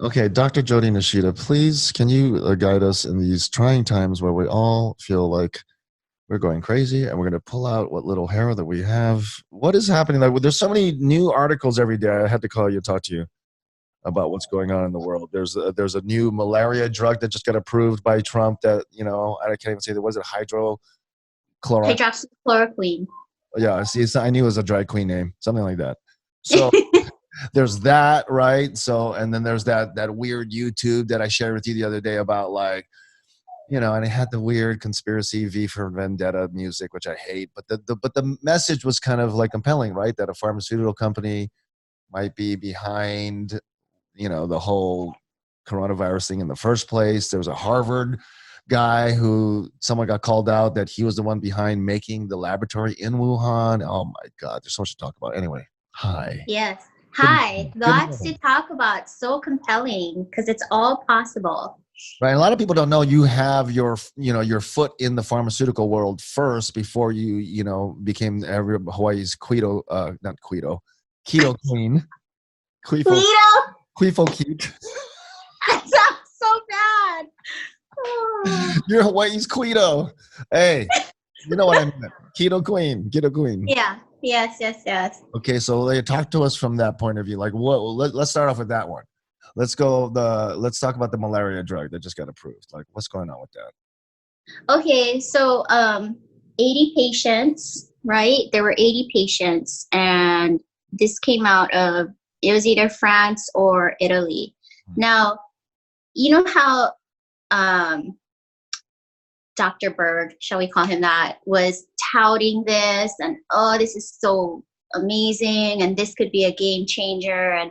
Okay, Dr. Jodi Nishida, please can you guide us in these trying times where we all feel like we're going crazy and we're going to pull out what little hair that we have? What is happening? Like, there's so many new articles every day. I had to call you and talk to you about what's going on in the world. There's a new malaria drug that just got approved by Trump that, I can't even say that. Was it hydrochloroquine? Hydroxychloroquine. Yeah, see, I knew it was a drag queen name, something like that. So there's that, right? So, and then there's that weird YouTube that I shared with you the other day about, like, and it had the weird conspiracy V for Vendetta music, which I hate. But the message was kind of like compelling, right? That a pharmaceutical company might be behind, the whole coronavirus thing in the first place. There was a Harvard guy who someone got called out that he was the one behind making the laboratory in Wuhan. Oh my God, there's so much to talk about. Anyway, hi. Yes. Good Hi. morning. Good Lots to morning. talk about. So compelling because it's all possible. Right. A lot of people don't know you have your foot in the pharmaceutical world first before became Hawaii's not keto queen, queefo, Lito, queefo cute. that sounds so bad. Oh. You're Hawaii's Quito. Hey, you know what I meant. Keto queen. Yeah. Yes. Yes. Yes. Okay, so they talk to us from that point of view. Like, let's start off with that one. Let's talk about the malaria drug that just got approved. Like, what's going on with that? Okay. So, 80 patients, right? There were 80 patients, and this came out of it was either France or Italy. Now, you know how Dr. Berg, shall we call him that, was touting this and, oh, this is so amazing and this could be a game changer. And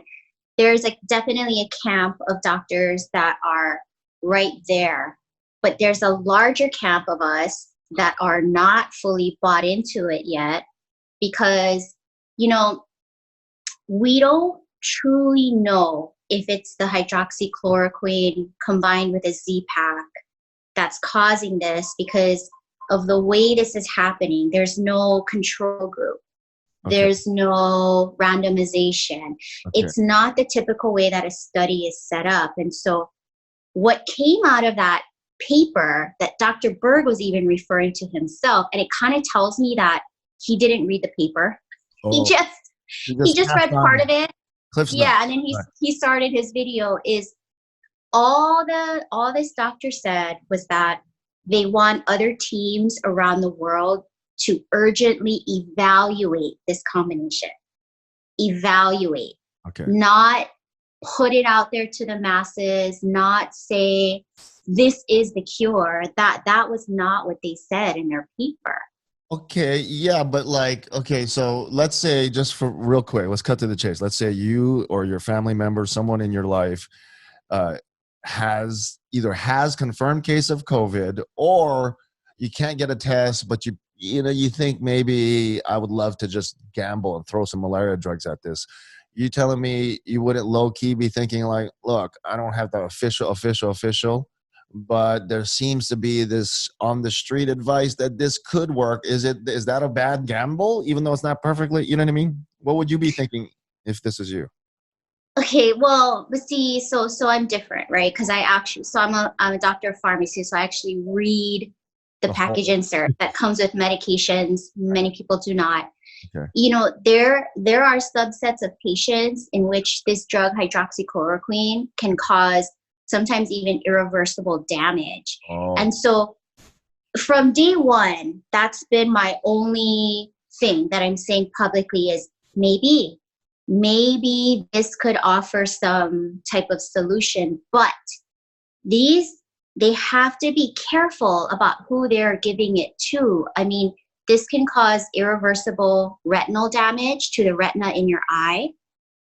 there's definitely a camp of doctors that are right there. But there's a larger camp of us that are not fully bought into it yet because, we don't truly know if it's the hydroxychloroquine combined with a Z-Pack that's causing this because of the way this is happening. There's no control group. Okay. There's no randomization. Okay. It's not the typical way that a study is set up. And so what came out of that paper that Dr. Berg was even referring to himself, and it kind of tells me that he didn't read the paper. Oh. He just read part of it. Yeah, and then he started his video is all this doctor said was that they want other teams around the world to urgently evaluate this combination. Evaluate. Okay. Not put it out there to the masses, not say this is the cure. That was not what they said in their paper. Okay, yeah, but so let's say, just for real quick, let's cut to the chase. Let's say you or your family member, someone in your life, has confirmed case of COVID, or you can't get a test, but you think maybe I would love to just gamble and throw some malaria drugs at this. You telling me you wouldn't low key be thinking like, look, I don't have the official, but there seems to be this on the street advice that this could work. Is that a bad gamble, even though it's not perfectly, you know what I mean? What would you be thinking if this is you? Okay, well, but see, so I'm different, right? Because I'm a doctor of pharmacy, so I actually read the package insert that comes with medications. Many people do not. Okay. There are subsets of patients in which this drug hydroxychloroquine can cause sometimes even irreversible damage. Oh. And so from day one, that's been my only thing that I'm saying publicly is maybe this could offer some type of solution, but they have to be careful about who they're giving it to. I mean, this can cause irreversible retinal damage to the retina in your eye.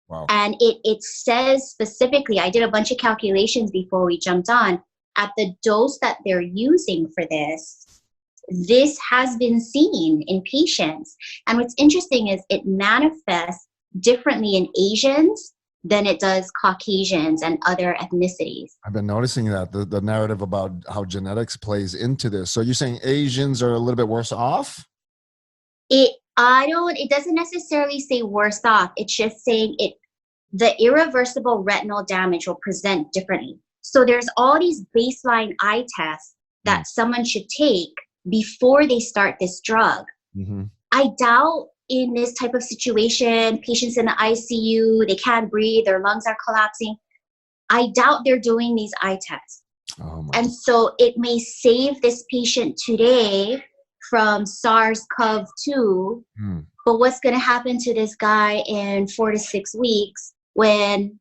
Wow. And it says specifically, I did a bunch of calculations before we jumped on, at the dose that they're using for this has been seen in patients. And what's interesting is it manifests differently in Asians than it does Caucasians and other ethnicities. I've been noticing that, the narrative about how genetics plays into this. So you're saying Asians are a little bit worse off? It doesn't necessarily say worse off. It's just saying the irreversible retinal damage will present differently. So there's all these baseline eye tests that someone should take before they start this drug. I doubt in this type of situation, patients in the ICU, they can't breathe, their lungs are collapsing. I doubt they're doing these eye tests. And so it may save this patient today from SARS-CoV-2, but what's going to happen to this guy in 4 to 6 weeks when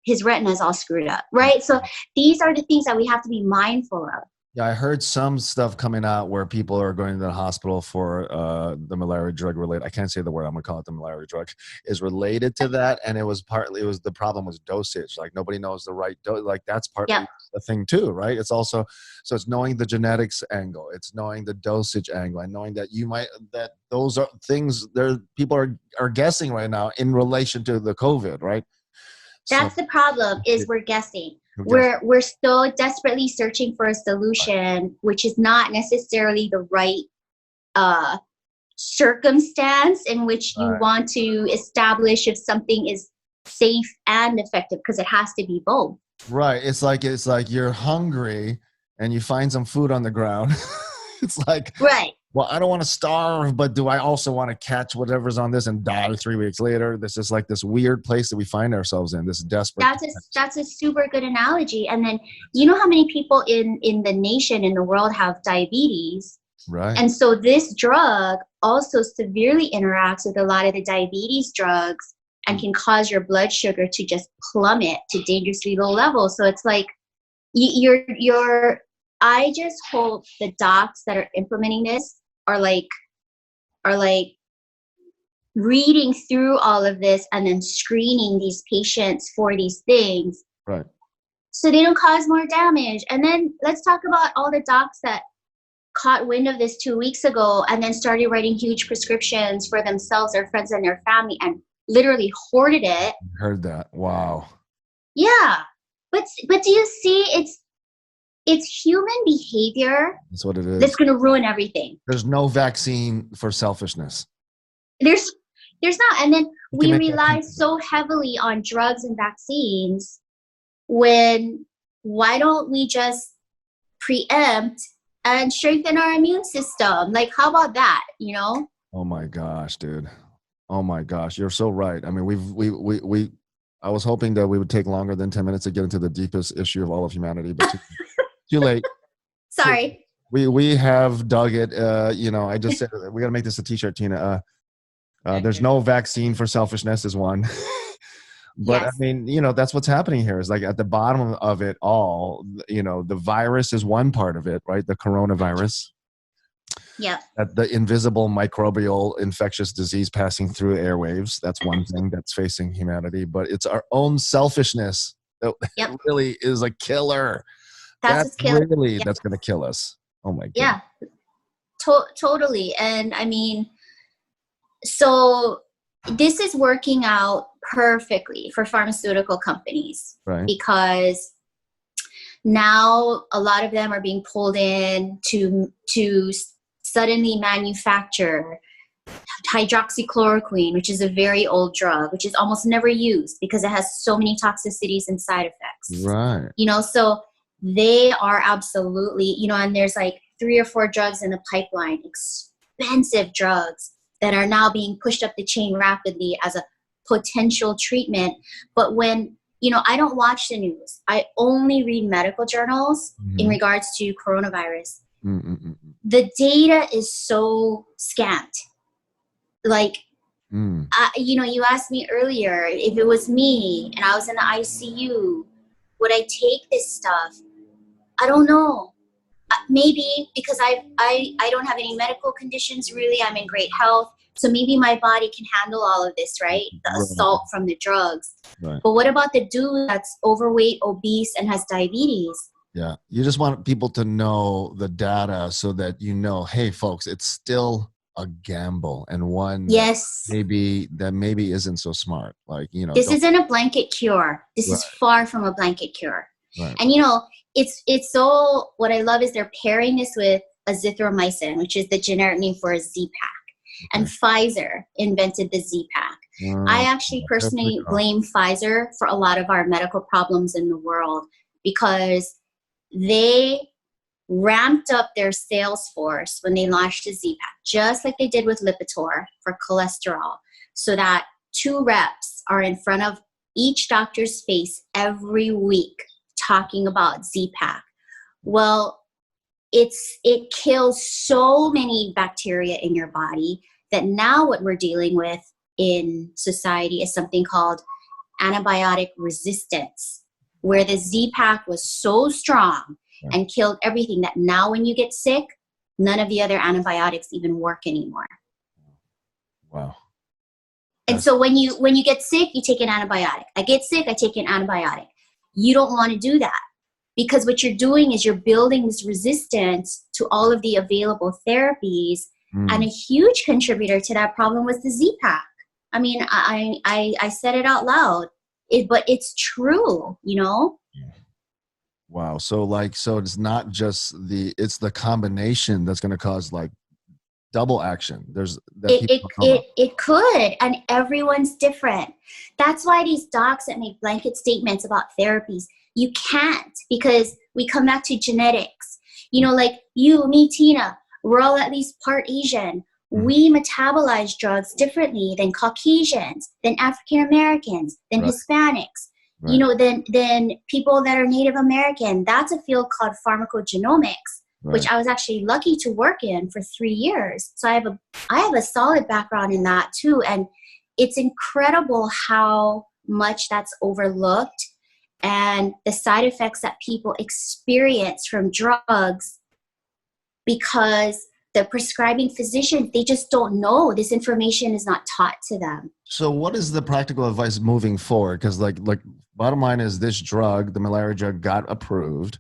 his retina is all screwed up, right? So these are the things that we have to be mindful of. Yeah, I heard some stuff coming out where people are going to the hospital for the malaria drug related. I can't say the word. I'm gonna call it the malaria drug is related to that, and the problem was dosage. Like nobody knows the right dose. Like that's partly the thing too, right? It's also it's knowing the genetics angle, it's knowing the dosage angle, and knowing that those are things there. People are guessing right now in relation to the COVID, right? That's the problem. Is we're guessing. We're still desperately searching for a solution, which is not necessarily the right circumstance in which you want to establish if something is safe and effective, because it has to be both. Right. It's like you're hungry and you find some food on the ground. It's like, well, I don't want to starve, but do I also want to catch whatever's on this and die 3 weeks later? This is like this weird place that we find ourselves in, this desperate. That's a super good analogy. And then, you know how many people in the nation, in the world, have diabetes? Right. And so this drug also severely interacts with a lot of the diabetes drugs and can cause your blood sugar to just plummet to dangerously low levels. So it's like I just hope the docs that are implementing this are like reading through all of this and then screening these patients for these things, right? So they don't cause more damage. And then let's talk about all the docs that caught wind of this 2 weeks ago and then started writing huge prescriptions for themselves, their friends, and their family, and literally hoarded it. Heard that? Wow. Yeah, but do you see? It's human behavior. That's what it is. That's going to ruin everything. There's no vaccine for selfishness. There's not. And then we rely so heavily on drugs and vaccines why don't we just preempt and strengthen our immune system? Like, how about that, you know? Oh my gosh, dude. Oh my gosh. You're so right. I mean, I was hoping that we would take longer than 10 minutes to get into the deepest issue of all of humanity, but too late. Sorry. We have dug it. I just said we got to make this a t-shirt, Tina. There's no vaccine for selfishness is one. But yes. I mean, that's what's happening here is like at the bottom of it all, the virus is one part of it, right? The coronavirus. Yeah. The invisible microbial infectious disease passing through airwaves. That's one thing that's facing humanity, but it's our own selfishness that really is a killer. That's really, that's going to kill us. Oh my God. Yeah, totally. And I mean, so this is working out perfectly for pharmaceutical companies, right? Because now a lot of them are being pulled in to suddenly manufacture hydroxychloroquine, which is a very old drug, which is almost never used because it has so many toxicities and side effects. Right. So they are absolutely, and there's like 3 or 4 drugs in the pipeline, expensive drugs that are now being pushed up the chain rapidly as a potential treatment. But when, I don't watch the news. I only read medical journals in regards to coronavirus. The data is so scant. Like, you asked me earlier, if it was me and I was in the ICU, would I take this stuff? I don't know. Maybe because I don't have any medical conditions really. I'm in great health. So maybe my body can handle all of this, right? The assault from the drugs. Right. But what about the dude that's overweight, obese, and has diabetes? Yeah. You just want people to know the data so that hey, folks, it's still a gamble and one that maybe isn't so smart. Like, this isn't a blanket cure. This is far from a blanket cure. Right. And it's so, what I love is they're pairing this with azithromycin, which is the generic name for a Z-Pack. Okay. And Pfizer invented the Z-Pack. I actually personally blame Pfizer for a lot of our medical problems in the world because they ramped up their sales force when they launched the Z-Pak, just like they did with Lipitor for cholesterol, so that 2 reps are in front of each doctor's face every week talking about Z-Pak. Well, it kills so many bacteria in your body that now what we're dealing with in society is something called antibiotic resistance, where the Z-Pak was so strong and killed everything that now when you get sick, none of the other antibiotics even work anymore. Wow. And so when you get sick, you take an antibiotic. I get sick, I take an antibiotic. You don't want to do that because what you're doing is you're building this resistance to all of the available therapies. And a huge contributor to that problem was the Z-Pak. I mean, I said it out loud, but it's true, you know? Wow. So it's not just it's the combination that's going to cause like double action. It could, and everyone's different. That's why these docs that make blanket statements about therapies, you can't, because we come back to genetics. You know, like you, me, Tina, we're all at least part Asian. We metabolize drugs differently than Caucasians, than African Americans, than Hispanics. You know, than people that are Native American. That's a field called pharmacogenomics, which I was actually lucky to work in for 3 years. So I have a solid background in that too. And it's incredible how much that's overlooked and the side effects that people experience from drugs because the prescribing physicians, they just don't know. This information is not taught to them. So what is the practical advice moving forward? Because like bottom line is this drug, the malaria drug, got approved.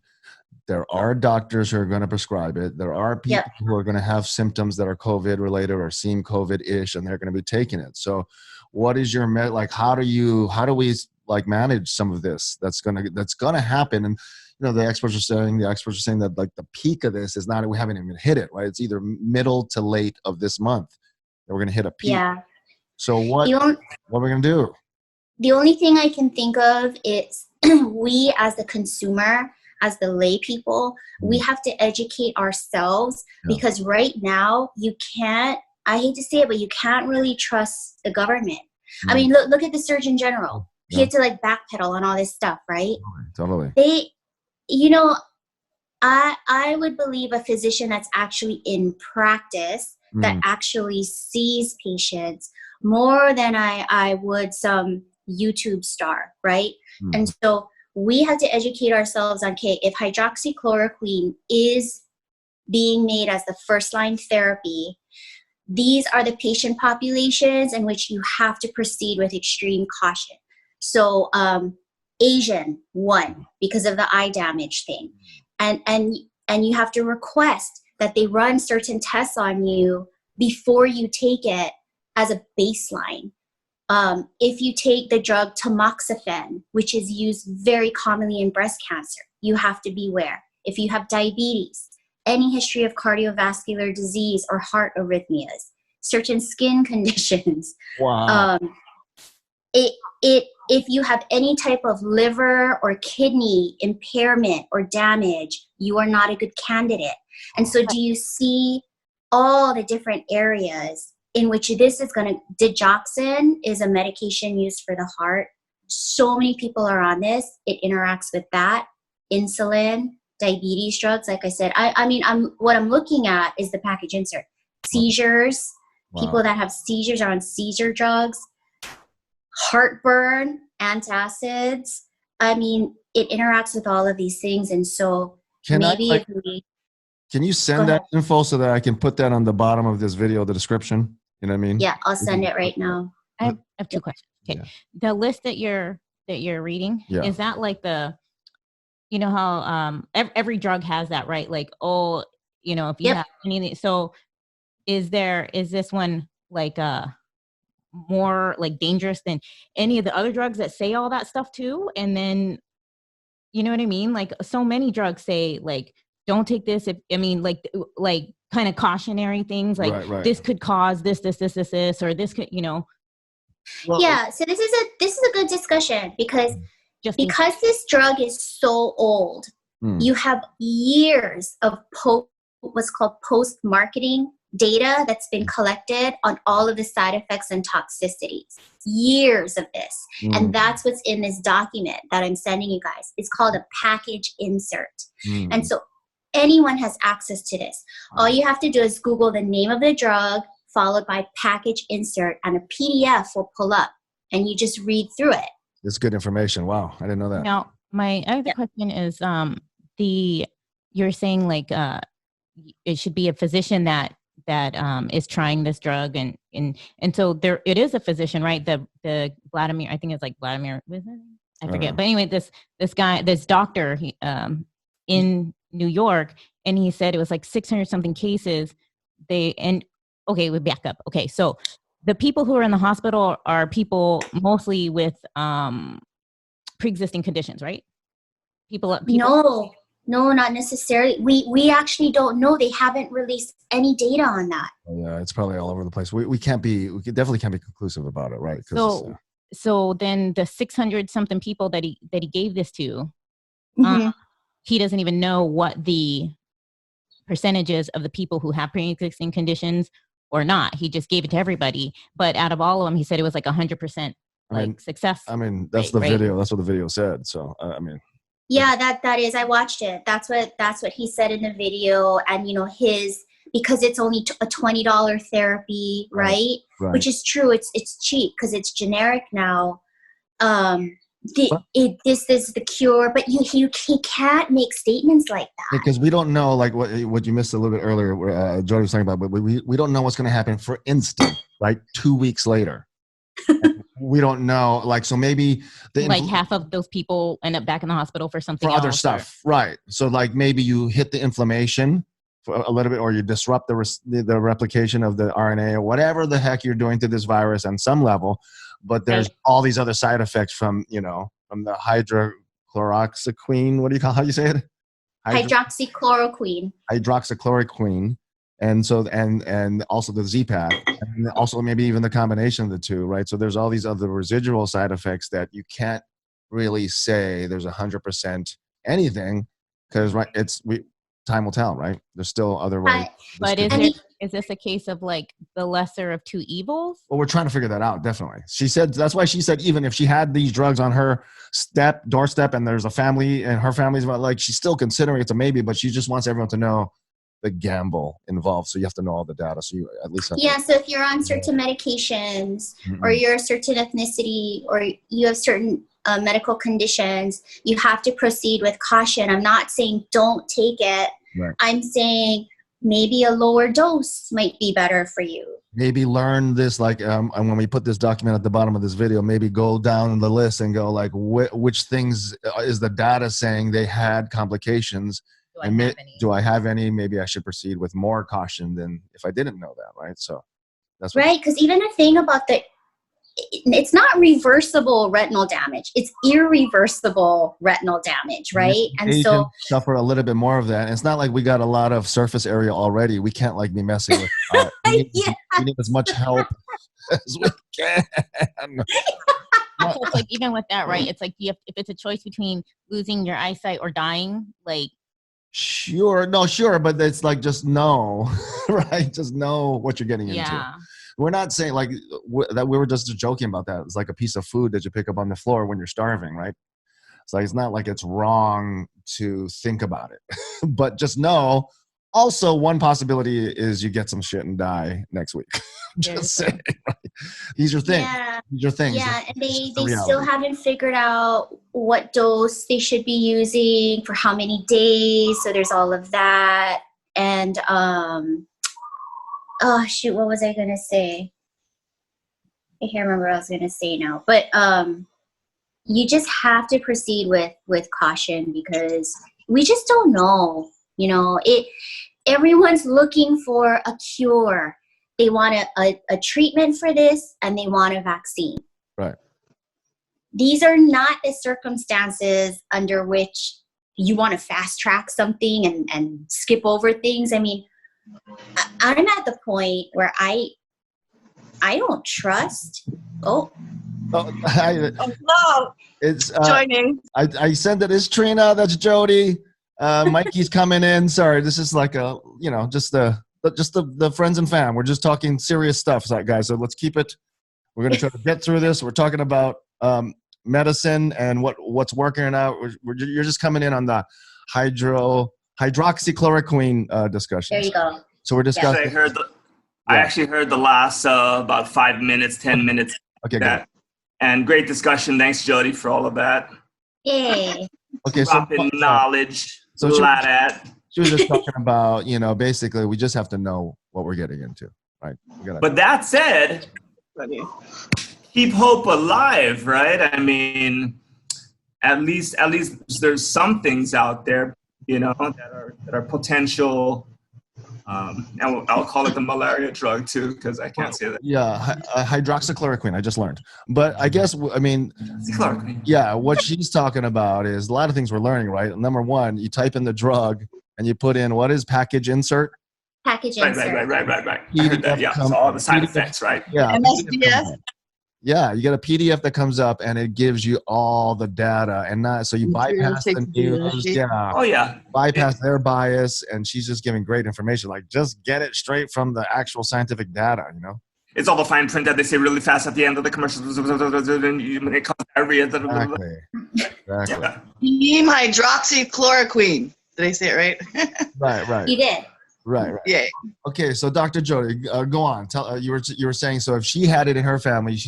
There are doctors who are going to prescribe it. There are people who are going to have symptoms that are COVID related or seem COVID-ish, and they're going to be taking it. So what is your, how do we like manage some of this that's going to happen? And, you know, the experts are saying that like the peak of this is not, we haven't even hit it, right? It's either middle to late of this month that we're going to hit a peak. Yeah. So what are we going to do? The only thing I can think of is we as the consumer, as the lay people, we have to educate ourselves because right now you can't, I hate to say it, but you can't really trust the government. I mean, look at the Surgeon General. He had to like backpedal on all this stuff, right? Totally. You know, I would believe a physician that's actually in practice, that actually sees patients more than I would some YouTube star, right? And so we have to educate ourselves on, okay, if hydroxychloroquine is being made as the first line therapy, these are the patient populations in which you have to proceed with extreme caution. So Asian, 1, because of the eye damage thing. And you have to request that they run certain tests on you before you take it as a baseline. If you take the drug tamoxifen, which is used very commonly in breast cancer, you have to beware. If you have diabetes, any history of cardiovascular disease or heart arrhythmias, certain skin conditions, if you have any type of liver or kidney impairment or damage, you are not a good candidate. And so do you see all the different areas in which this is going to, digoxin is a medication used for the heart. So many people are on this. It interacts with that. Insulin, diabetes drugs, like I said. I mean, what I'm looking at is the package insert. Seizures, people that have seizures are on seizure drugs. Heartburn, antacids. I mean, it interacts with all of these things. And so can you send that info so that I can put that on the bottom of this video, the description? You know what I mean? Yeah, I'll send it right now. I have 2 questions. Okay. The list that you're reading, is that like the, you know how every drug has that, right? Like, oh, you know, if you have anything, so is this one like more like dangerous than any of the other drugs that say all that stuff too? And then, you know what I mean? Like so many drugs say like, don't take this. Like kind of cautionary things like this could cause this, or this could, you know. Well, yeah. So this is a good discussion because this drug is so old, you have years of what's called post-marketing data that's been collected on all of the side effects and toxicities. Years of this. And that's what's in this document that I'm sending you guys. It's called a package insert. And so anyone has access to this. All you have to do is Google the name of the drug, followed by package insert, and a PDF will pull up, and you just read through it. It's good information. Wow, I didn't know that. Now, my other question is, you're saying like it should be a physician that is trying this drug, and so there it is a physician, right? The Vladimir, I think it's like Vladimir, I forget. But anyway, this doctor in New York, and he said it was like 600 something cases. We back up. Okay, so the people who are in the hospital are people mostly with pre-existing conditions, right? People. No, not necessarily. We actually don't know. They haven't released any data on that. Yeah, it's probably all over the place. We definitely can't be conclusive about it, right? So then the 600 something people that he gave this to, he doesn't even know what the percentages of the people who have pre-existing conditions or not. He just gave it to everybody. But out of all of them, he said it was like 100% success. I mean, that's the video. That's what the video said. So, I mean. Yeah, that is. I watched it. That's what he said in the video. And, because it's only a $20 therapy, right? Which is true. It's cheap because it's generic now. This is the cure, but he can't make statements like that because we don't know, like what you missed a little bit earlier. Where Jodi was talking about, but we don't know what's going to happen. For instance, right, 2 weeks later, we don't know. Like, so maybe half of those people end up back in the hospital for something for other stuff, right? So like maybe you hit the inflammation for a little bit, or you disrupt the replication of the RNA or whatever the heck you're doing to this virus on some level. But there's all these other side effects from the hydroxychloroquine. What do you how you say it? Hydroxychloroquine. Hydroxychloroquine. And so, and also the Z-Pack, and also maybe even the combination of the two, right? So there's all these other residual side effects that you can't really say there's 100% anything, because time will tell, right? There's still other ways. But is this a case of like the lesser of two evils? Well, we're trying to figure that out, definitely. She said, that's why she said, even if she had these drugs on her doorstep and there's a family and her family's like, she's still considering it's a maybe, but she just wants everyone to know the gamble involved. So you have to know all the data. So you at least have so if you're on certain medications or you're a certain ethnicity or you have certain medical conditions, you have to proceed with caution. I'm not saying don't take it. Right. I'm saying maybe a lower dose might be better for you. Maybe learn this, like, and when we put this document at the bottom of this video, maybe go down the list and go like, which things is the data saying they had complications? Do I have any? Maybe I should proceed with more caution than if I didn't know that, right? So that's right. Because even a thing about it's not reversible retinal damage. It's irreversible retinal damage, right? And so suffer a little bit more of that. And it's not like we got a lot of surface area already. We can't be messing with it. We need as much help as we can. So it's like, even with that, right? It's like if it's a choice between losing your eyesight or dying, like. Sure, but it's like, just know, right? Just know what you're getting into. We're not saying like that. We were just joking about that. It's like a piece of food that you pick up on the floor when you're starving, right? It's like, it's not like it's wrong to think about it, but just know. Also, one possibility is you get some shit and die next week. Just saying. Right? These are things. Yeah. These are things. Yeah, and they still haven't figured out what dose they should be using for how many days. So there's all of that. And oh shoot, what was I gonna say? I can't remember what I was gonna say now. But you just have to proceed with caution because we just don't know. Everyone's looking for a cure. They want a treatment for this, and they want a vaccine. Right. These are not the circumstances under which you want to fast track something and skip over things. I mean, I'm at the point where I don't trust Oh. Oh, no. It's joining. I sent it. It's Trina. That's Jodi. Mikey's coming in. Sorry, this is like a just the friends and fam. We're just talking serious stuff, guys. So let's keep it. We're gonna try to get through this. We're talking about medicine and what's working out. You're just coming in on the hydroxychloroquine discussion. There you go. So we're discussing. I actually heard the last about 5 minutes, 10 minutes. Okay, good. And great discussion. Thanks, Jodi, for all of that. Yay. Okay, dropping knowledge. So she was just talking about, basically we just have to know what we're getting into, right? But that said, keep hope alive, right? I mean, at least there's some things out there, that are potential. And I'll call it the malaria drug too, because I can't say that. Yeah, hydroxychloroquine. I just learned, but I guess chloroquine. Yeah, what she's talking about is a lot of things we're learning, right? Number one, you type in the drug and you put in what is package insert. Package insert. Right. I heard that. Yeah, so all the side effects, right? Yeah. MSDS. Yeah, you get a PDF that comes up and it gives you all the data so you bypass the news. Yeah. Oh yeah. Bypass their bias, and she's just giving great information. Like, just get it straight from the actual scientific data, It's all the fine print that they say really fast at the end of the commercial. When it comes diarrhea. Exactly. Yeah. Team hydroxychloroquine. Did I say it right? Right. You did. Right. Yeah. Okay, so Dr. Jodi, go on. Tell you were saying, so if she had it in her family,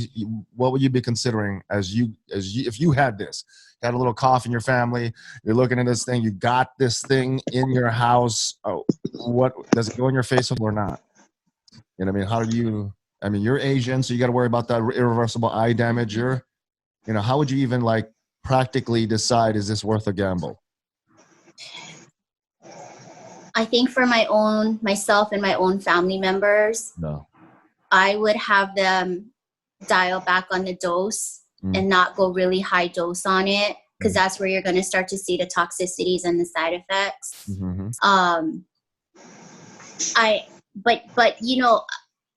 what would you be considering if you had this? You had a little cough in your family. You're looking at this thing. You got this thing in your house. Oh, what does it go in your face or not? You know what I mean? How do you? I mean, you're Asian, so you got to worry about that irreversible eye damage. How would you even practically decide, is this worth a gamble? I think for myself and my own family members, no, I would have them dial back on the dose and not go really high dose on it, because that's where you're going to start to see the toxicities and the side effects. Mm-hmm.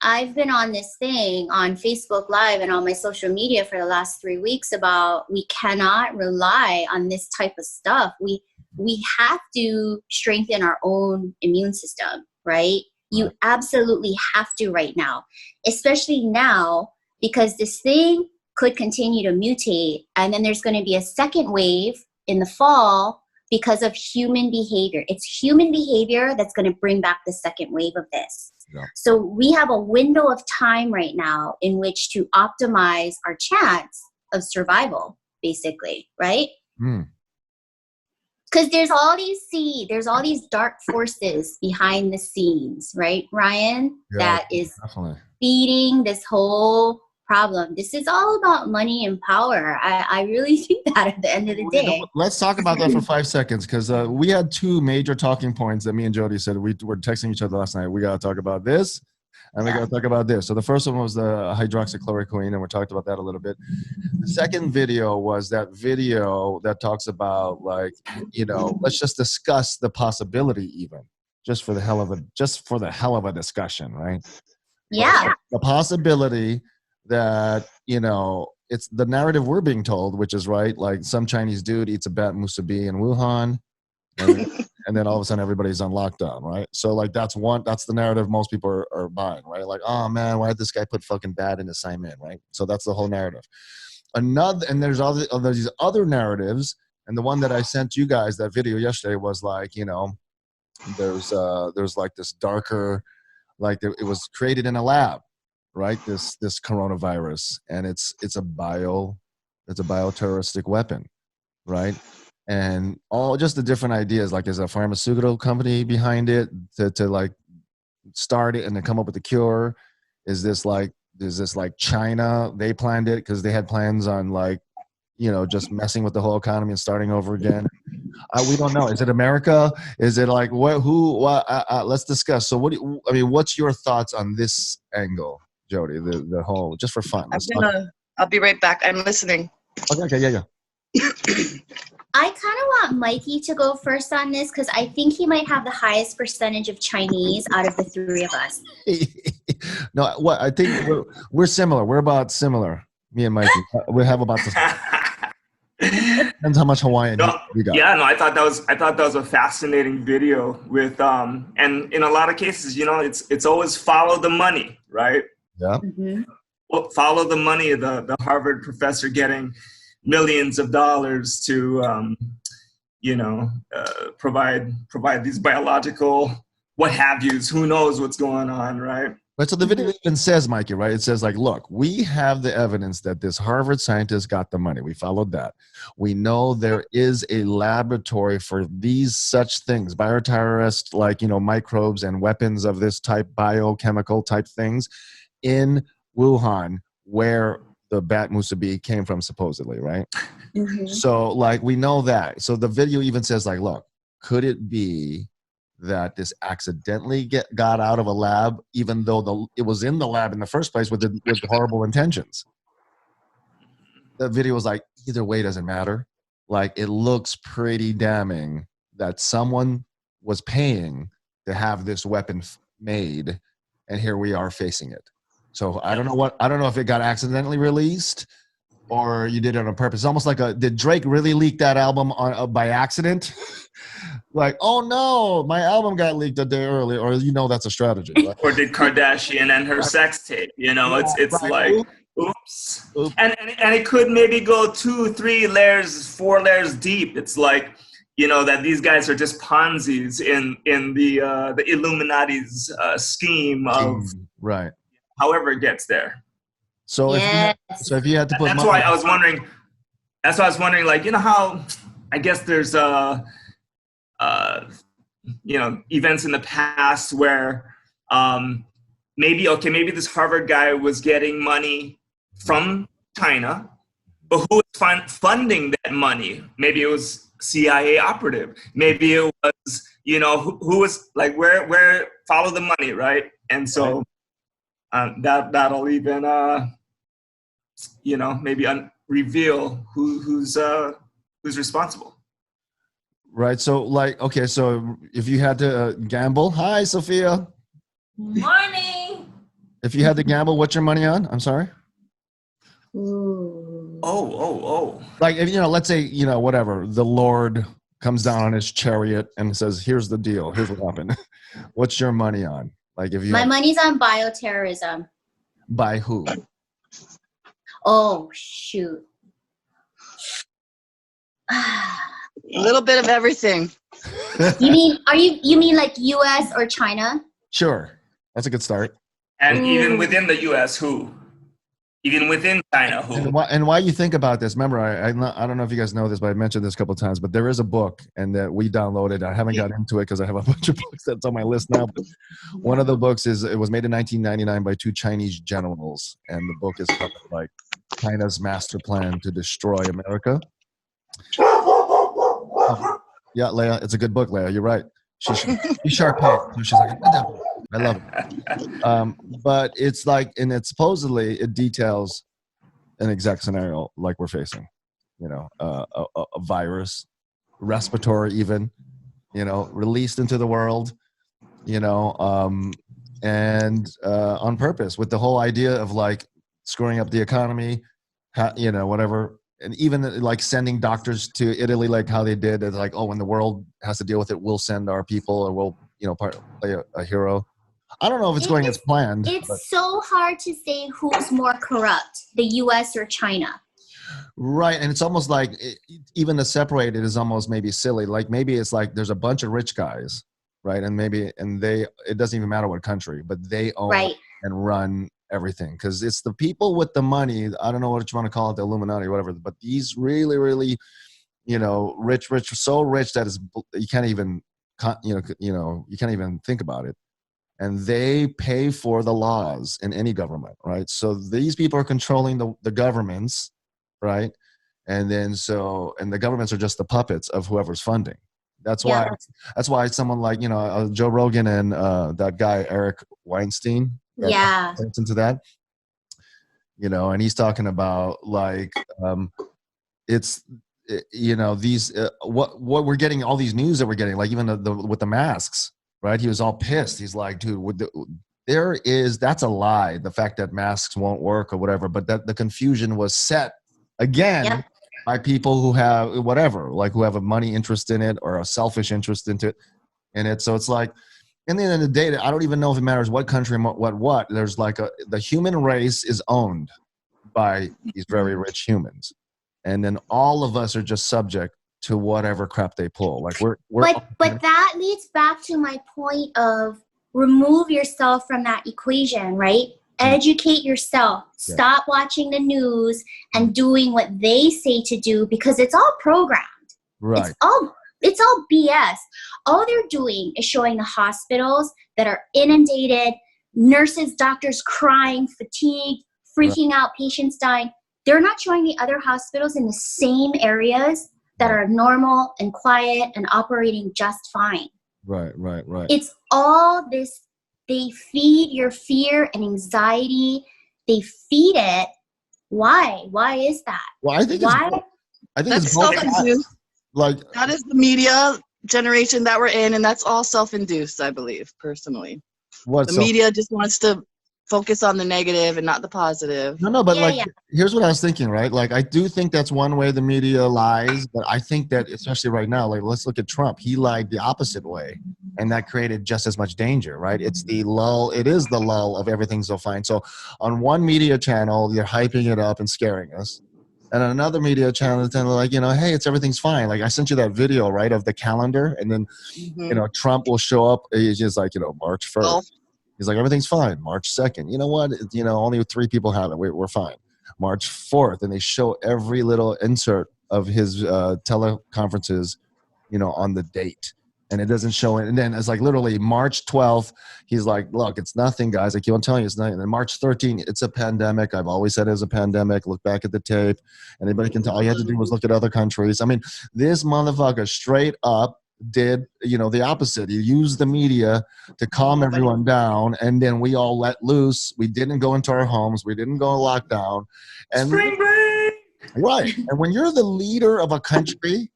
I've been on this thing on Facebook Live and on my social media for the last 3 weeks about we cannot rely on this type of stuff. We have to strengthen our own immune system, right? You absolutely have to right now, especially now, because this thing could continue to mutate. And then there's going to be a second wave in the fall because of human behavior. It's human behavior that's going to bring back the second wave of this. Yeah. So we have a window of time right now in which to optimize our chance of survival, basically, right? Because there's all these dark forces behind the scenes, right, Ryan? Yeah, that is definitely feeding this whole problem. This is all about money and power. I really think that at the end of the day. Let's talk about that for 5 seconds, because we had two major talking points that me and Jodi said. We were texting each other last night. We got to talk about this. And we got to talk about this. So the first one was the hydroxychloroquine, and we talked about that a little bit. The second video was that video that talks about, let's just discuss the possibility, even just for the hell of a discussion, right? Yeah. The possibility that, it's the narrative we're being told, which is right. Like, some Chinese dude eats a bat musubi in Wuhan. And then all of a sudden everybody's on lockdown, right? So that's the narrative most people are buying, right? Like, oh man, why did this guy put fucking bad in his saimin, right? So that's the whole narrative. And there's these other narratives, and the one that I sent you guys, that video yesterday, was there's this darker, it was created in a lab, right? This coronavirus, and it's a bioterroristic weapon, right? And all just the different ideas, is a pharmaceutical company behind it to start it and then come up with the cure? Is this China? They planned it because they had plans on just messing with the whole economy and starting over again. We don't know. Is it America? Is it what? Who? What? Let's discuss. So what's your thoughts on this angle, Jodi? The whole, just for fun. I'll be right back. I'm listening. Okay. Yeah. I kind of want Mikey to go first on this, because I think he might have the highest percentage of Chinese out of the three of us. No, what I think we're similar. We're about similar. Me and Mikey, we have about the same. Depends how much Hawaiian you got. Yeah, no, I thought that was a fascinating video with and in a lot of cases, it's always follow the money, right? Yeah. Mm-hmm. Well, follow the money. The Harvard professor getting millions of dollars to provide these biological what have yous. Who knows what's going on, right? Right. So the video even says, Mikey, right? It says like, look, we have the evidence that this Harvard scientist got the money. We followed that. We know there is a laboratory for these such things, bioterrorist, like, microbes and weapons of this type, biochemical type things in Wuhan, where the bat musubi came from, supposedly, right? Mm-hmm. So like, we know that. So the video even says like, look, could it be that this accidentally got out of a lab, even though it was in the lab in the first place with horrible intentions? The video was like, either way doesn't matter. Like, it looks pretty damning that someone was paying to have this weapon made, and here we are facing it. So I don't know if it got accidentally released or you did it on purpose. It's almost like did Drake really leak that album by accident? Like, oh no, my album got leaked a day early, or that's a strategy. Right? Or did Kardashian and her sex tape? It's right. Like, oops. And it could maybe go 2, 3 layers, 4 layers deep. It's like, that these guys are just Ponzi's in the Illuminati's scheme of right. However it gets there. So yes. if you had to put, that's why I was wondering. That's why I was wondering, like, how I guess there's events in the past where maybe this Harvard guy was getting money from China, but who was funding that money? Maybe it was CIA operative. Maybe it was, who was like, where follow the money, right? And so that'll even maybe reveal who's responsible. Right. So like, okay, so if you had to gamble, hi, Sophia. Morning. If you had to gamble, what's your money on? I'm sorry. Ooh. Oh. Like, if, let's say, whatever, the Lord comes down on his chariot and says, here's the deal. Here's what happened. What's your money on? Like, if you My money's on bioterrorism. By who? Oh, shoot. A little bit of everything. You mean like US or China? Sure. That's a good start. And even within the US, who? Even within China, who? And why you think about this? Remember, I don't know if you guys know this, but I mentioned this a couple of times. But there is a book, and that we downloaded. I haven't got into it because I have a bunch of books that's on my list now. But one of the books it was made in 1999 by 2 Chinese generals, and the book is called like China's Master Plan to Destroy America. Yeah, Leah, it's a good book, Leah. You're right. She's sharp head. She's like, I love it. But it's like, and it supposedly it details an exact scenario like we're facing. A virus, respiratory even, released into the world, and on purpose with the whole idea of like screwing up the economy, whatever. And even like sending doctors to Italy, like how they did. It's like, oh, when the world has to deal with it, we'll send our people, or we'll, play a hero. I don't know if it's going as planned. It's so hard to say who's more corrupt, the US or China. Right. And it's almost like even to separate it is almost maybe silly. Like maybe it's like there's a bunch of rich guys, right? And it doesn't even matter what country, but they own and run everything, because it's the people with the money. I don't know what you want to call it, the Illuminati or whatever, but these really, really, rich, so rich that you can't even, you can't even think about it. And they pay for the laws in any government, right? So these people are controlling the governments, right? And then and the governments are just the puppets of whoever's funding. That's why someone like, Joe Rogan and that guy, Eric Weinstein, into that, and he's talking about like, these, what we're getting, all these news that we're getting, like even with the masks, right? He was all pissed. He's like, dude, that's a lie. The fact that masks won't work or whatever, but that the confusion was set again by people who have whatever, like who have a money interest in it or a selfish interest in it. So it's like, in the end of the day, I don't even know if it matters what country, what. There's like the human race is owned by these very rich humans, and then all of us are just subject to whatever crap they pull. Like but that leads back to my point of remove yourself from that equation, right? Educate yourself. Stop watching the news and doing what they say to do, because it's all programmed. Right. It's all BS. All they're doing is showing the hospitals that are inundated, nurses, doctors crying, fatigued, freaking out, patients dying. They're not showing the other hospitals in the same areas that are normal and quiet and operating just fine. Right. It's all this. They feed your fear and anxiety. They feed it. Why? Why is that? Well, I think That's self-induced. Like, that is the media generation that we're in, and that's all self-induced, I believe, personally. Media just wants to focus on the negative and not the positive. No, but here's what I was thinking, right? Like, I do think that's one way the media lies, but I think that, especially right now, like, let's look at Trump. He lied the opposite way, and that created just as much danger, right? It is the lull of everything's so fine. So on one media channel, you're hyping it up and scaring us. And on another media channel, they're like, hey, everything's fine. Like, I sent you that video, right, of the calendar, and then, Trump will show up. He's just like, March 1st. Oh. He's like, everything's fine. March 2nd. You know what? Only 3 people have it. We're fine. March 4th. And they show every little insert of his teleconferences, on the date. And it doesn't show it. And then it's like literally March 12th. He's like, look, it's nothing, guys. I keep on telling you it's nothing. And then March 13th, it's a pandemic. I've always said it was a pandemic. Look back at the tape. Anybody can tell. All you had to do was look at other countries. I mean, this motherfucker straight up did the opposite. He used the media to calm everyone down, and then we all let loose. We didn't go into our homes. We didn't go in lockdown. And spring break. Right. And when you're the leader of a country,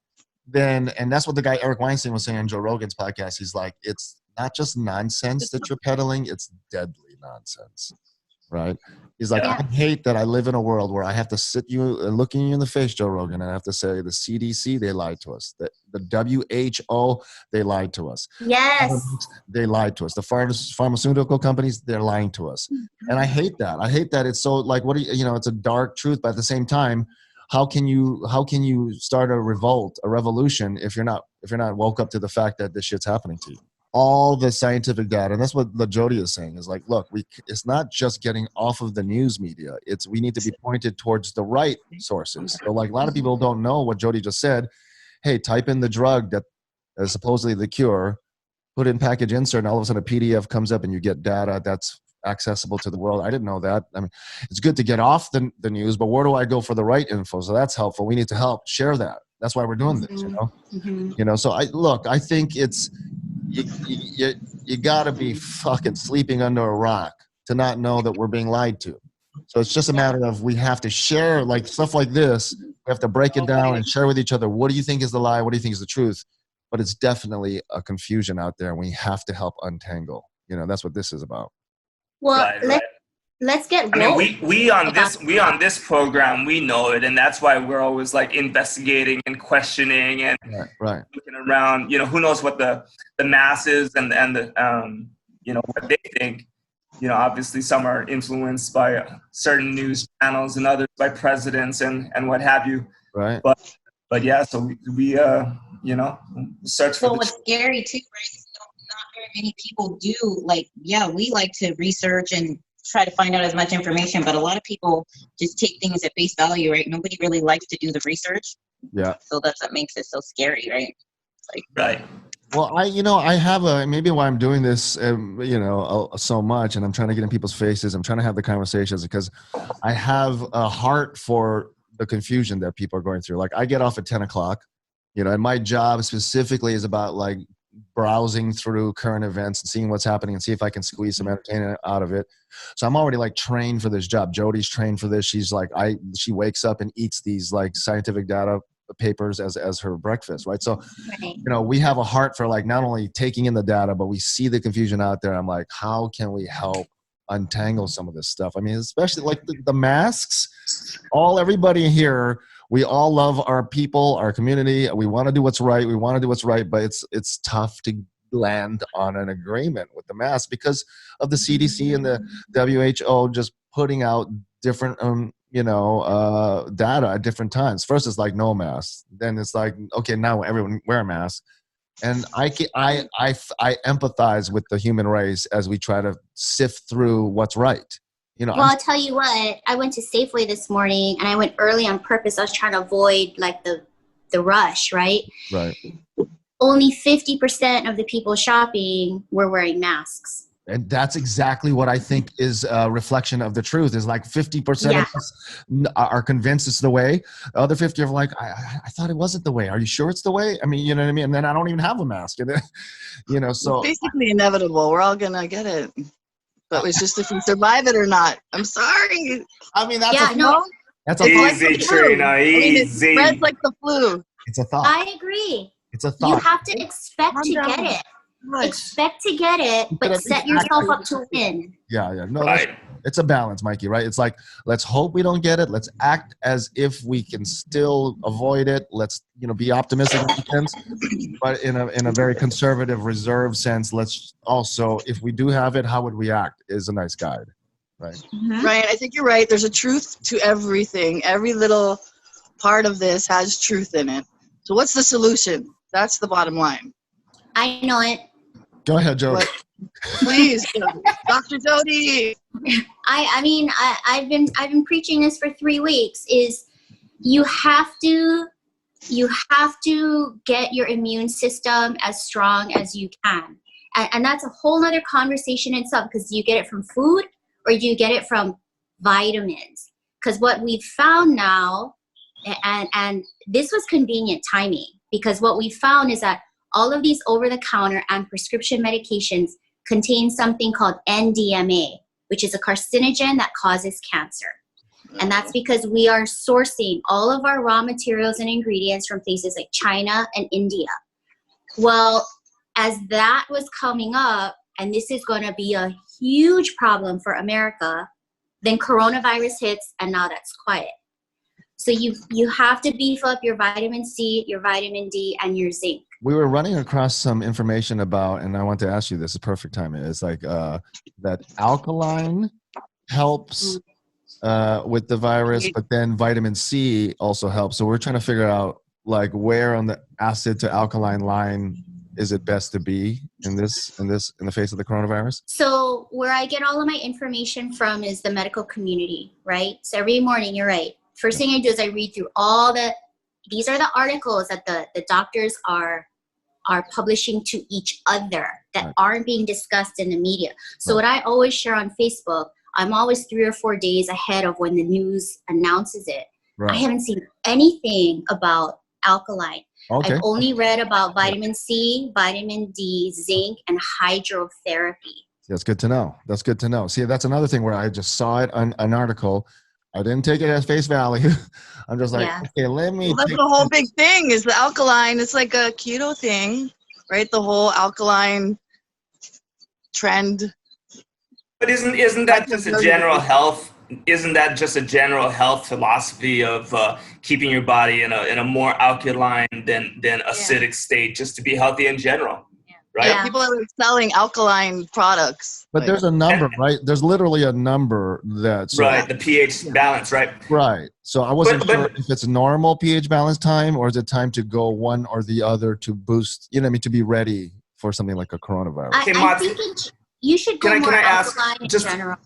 then, and that's what the guy Eric Weinstein was saying on Joe Rogan's podcast. He's like, it's not just nonsense that you're peddling, it's deadly nonsense. Right? He's like, I hate that I live in a world where I have to sit you and looking you in the face, Joe Rogan, and I have to say the CDC, they lied to us. The WHO, they lied to us. Yes. They lied to us. The pharmaceutical companies, they're lying to us. And I hate that. I hate that it's so like, it's a dark truth, but at the same time, how can you start a revolt, a revolution if you're not woke up to the fact that this shit's happening to you? All the scientific data, and that's what Jodi is saying, is like, look, it's not just getting off of the news media. We need to be pointed towards the right sources. So like a lot of people don't know what Jodi just said. Hey, type in the drug that is supposedly the cure, put in package insert, and all of a sudden a PDF comes up and you get data that's accessible to the world. I didn't know that. I mean, it's good to get off the news, but where do I go for the right info? So that's helpful. We need to help share that. That's why we're doing this, So I think it's, you got to be fucking sleeping under a rock to not know that we're being lied to. So it's just a matter of, we have to share like stuff like this. We have to break it down and share with each other. What do you think is the lie? What do you think is the truth? But it's definitely a confusion out there, and we have to help untangle. That's what this is about. Well, let's get. I mean, we on this program, we know it, and that's why we're always like investigating and questioning and looking around. Who knows what the masses and the what they think. Obviously some are influenced by certain news channels and others by presidents and what have you. Right. But yeah, so we search for. So what's scary too, right? Not very many people do we like to research and try to find out as much information, but a lot of people just take things at face value, right? Nobody really likes to do the research. Yeah. So that's what makes it so scary, right? Right. Well, I have maybe why I'm doing this, so much, and I'm trying to get in people's faces. I'm trying to have the conversations because I have a heart for the confusion that people are going through. Like, I get off at 10 o'clock, and my job specifically is about like browsing through current events and seeing what's happening and see if I can squeeze some entertainment out of it. So I'm already like trained for this job. Jodi's trained for this. She's like, she wakes up and eats these like scientific data papers as her breakfast, right? So, we have a heart for like not only taking in the data, but we see the confusion out there. I'm like, how can we help untangle some of this stuff? I mean, especially like the masks. Everybody here, we all love our people, our community. We want to do what's right. But it's tough to land on an agreement with the mask because of the CDC and the WHO just putting out different data at different times. First it's like no mask, then it's like, okay, now everyone wear a mask. And I empathize with the human race as we try to sift through what's right. Well, I'll tell you what, I went to Safeway this morning and I went early on purpose. I was trying to avoid like the rush, right? Right. Only 50% of the people shopping were wearing masks. And that's exactly what I think is a reflection of the truth. Is like 50% of us are convinced it's the way. The other 50 are like, I thought it wasn't the way. Are you sure it's the way? I mean, you know what I mean? And then I don't even have a mask. And then, so. It's basically inevitable. We're all going to get it. But it's just if we survive it or not. I'm sorry. I mean, that's that's a easy, Trina, easy. It spreads like the flu. It's a thought. I agree. It's a thought. You have to expect to get it. Expect to get it, but set yourself up to win. Yeah. No, it's a balance, Mikey, right? It's like, let's hope we don't get it. Let's act as if we can still avoid it. Let's, be optimistic, but in a very conservative, reserved sense. Let's also, if we do have it, how would we act is a nice guide, right? Mm-hmm. Ryan, I think you're right. There's a truth to everything. Every little part of this has truth in it. So what's the solution? That's the bottom line. I know it. Go ahead, Jodi. Please, Dr. Jodi. I've been preaching this for 3 weeks. Is you have to get your immune system as strong as you can, and that's a whole other conversation in itself. Because do you get it from food or do you get it from vitamins? Because what we've found now, and this was convenient timing, because what we found is that all of these over-the-counter and prescription medications contain something called NDMA, which is a carcinogen that causes cancer. And that's because we are sourcing all of our raw materials and ingredients from places like China and India. Well, as that was coming up, and this is going to be a huge problem for America, then coronavirus hits, and now that's quiet. So you have to beef up your vitamin C, your vitamin D, and your zinc. We were running across some information about, and I want to ask you this, is perfect timing. It's like that Alkaline helps with the virus, but then vitamin C also helps. So we're trying to figure out like where on the acid to alkaline line is it best to be in the face of the coronavirus? So where I get all of my information from is the medical community, right? So every morning, you're right. First thing I do is I read through these are the articles that the doctors are publishing to each other that aren't being discussed in the media. So what I always share on Facebook, I'm always 3 or 4 days ahead of when the news announces it. Right. I haven't seen anything about Alkaline. Okay. I've only read about vitamin C, vitamin D, zinc, and hydrotherapy. That's good to know. See, that's another thing where I just saw it on an article. I didn't take it as face value. I'm just like, okay, let me. Well, that's the whole big thing is the Alkaline. It's like a keto thing, right? The whole Alkaline trend. But isn't that just a general health? Isn't that just a general health philosophy of keeping your body in a more alkaline than acidic state, just to be healthy in general? Right? Yeah. People are selling alkaline products. But there's a number, right? There's literally a number that's... Right, the pH balance, right? Right. So I wasn't sure if it's normal pH balance time or is it time to go one or the other to boost, to be ready for something like a coronavirus. I think you should go more alkaline in general.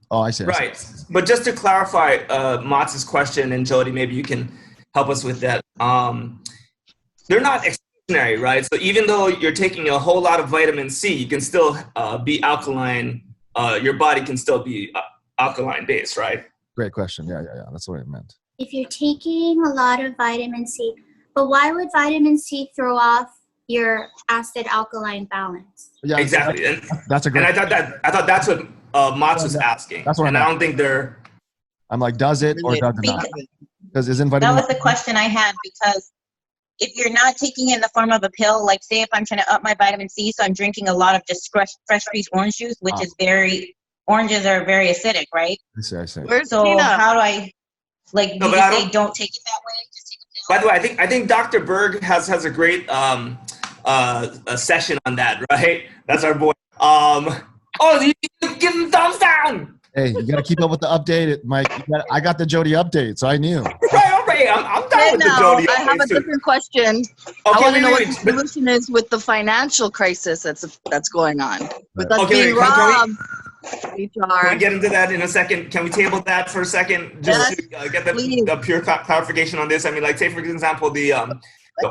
Oh, I see. Right. But just to clarify Mats's question, and Jodi, maybe you can help us with that. They're not right? So even though you're taking a whole lot of vitamin C, you can still be alkaline. Your body can still be alkaline based, right? Great question. Yeah. That's what I meant. If you're taking a lot of vitamin C, but why would vitamin C throw off your acid alkaline balance? Yeah, exactly. That's a great. And I thought that's what Mats was asking. That's what I don't think they're. I'm like, does it or does it not? Because isn't vitamin That was the question I had, because if you're not taking it in the form of a pill, like say if I'm trying to up my vitamin C, so I'm drinking a lot of just fresh squeezed orange juice, which is oranges are very acidic, right? I see. So how do I, like, do you say don't take it that way? Just take a pill? By the way, I think Dr. Berg has a great a session on that, right? That's our boy. You give him thumbs down. Hey, you got to keep up with the update, Mike. I got the Jodi update, so I knew. Right. I'm done with the Jodi update. I have a different question. Okay, I want to know what the solution is with the financial crisis that's going on. With us being robbed. Can we get into that in a second? Can we table that for a second? Just to get the pure clarification on this. I mean, like, say, for example, the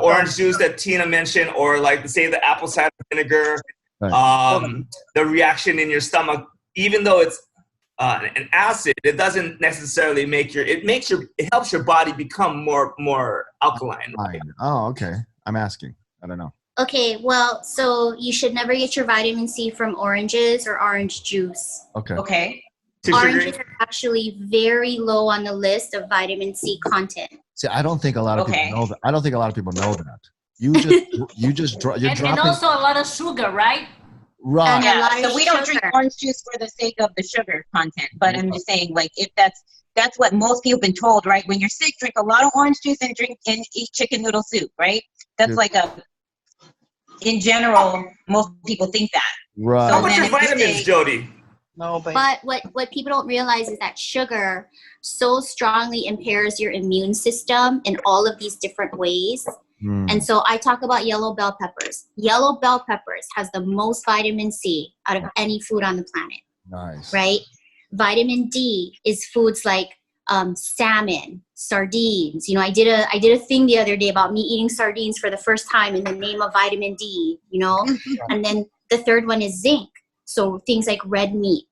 orange juice that Tina mentioned, or like, say, the apple cider vinegar, the reaction in your stomach, even though it's an acid, it doesn't necessarily it helps your body become more alkaline. Right? Oh, okay. I'm asking. I don't know. Okay, well, so you should never get your vitamin C from oranges or orange juice. Okay. Oranges are actually very low on the list of vitamin C content. See, I don't think a lot of people know that. I don't think a lot of people know that. You're dropping. And also a lot of sugar, right? Right. Yeah, so we don't drink orange juice for the sake of the sugar content, but I'm just saying, like, if that's what most people have been told, right? When you're sick, drink a lot of orange juice and eat chicken noodle soup, right? That's in general, most people think that. Right. So how much your vitamins, Jodi? No, but what people don't realize is that sugar so strongly impairs your immune system in all of these different ways. And so I talk about yellow bell peppers. Yellow bell peppers has the most vitamin C out of any food on the planet. Nice. Right? Vitamin D is foods like salmon, sardines. You know, I did a thing the other day about me eating sardines for the first time in the name of vitamin D, you know? And then the third one is zinc. So things like red meat.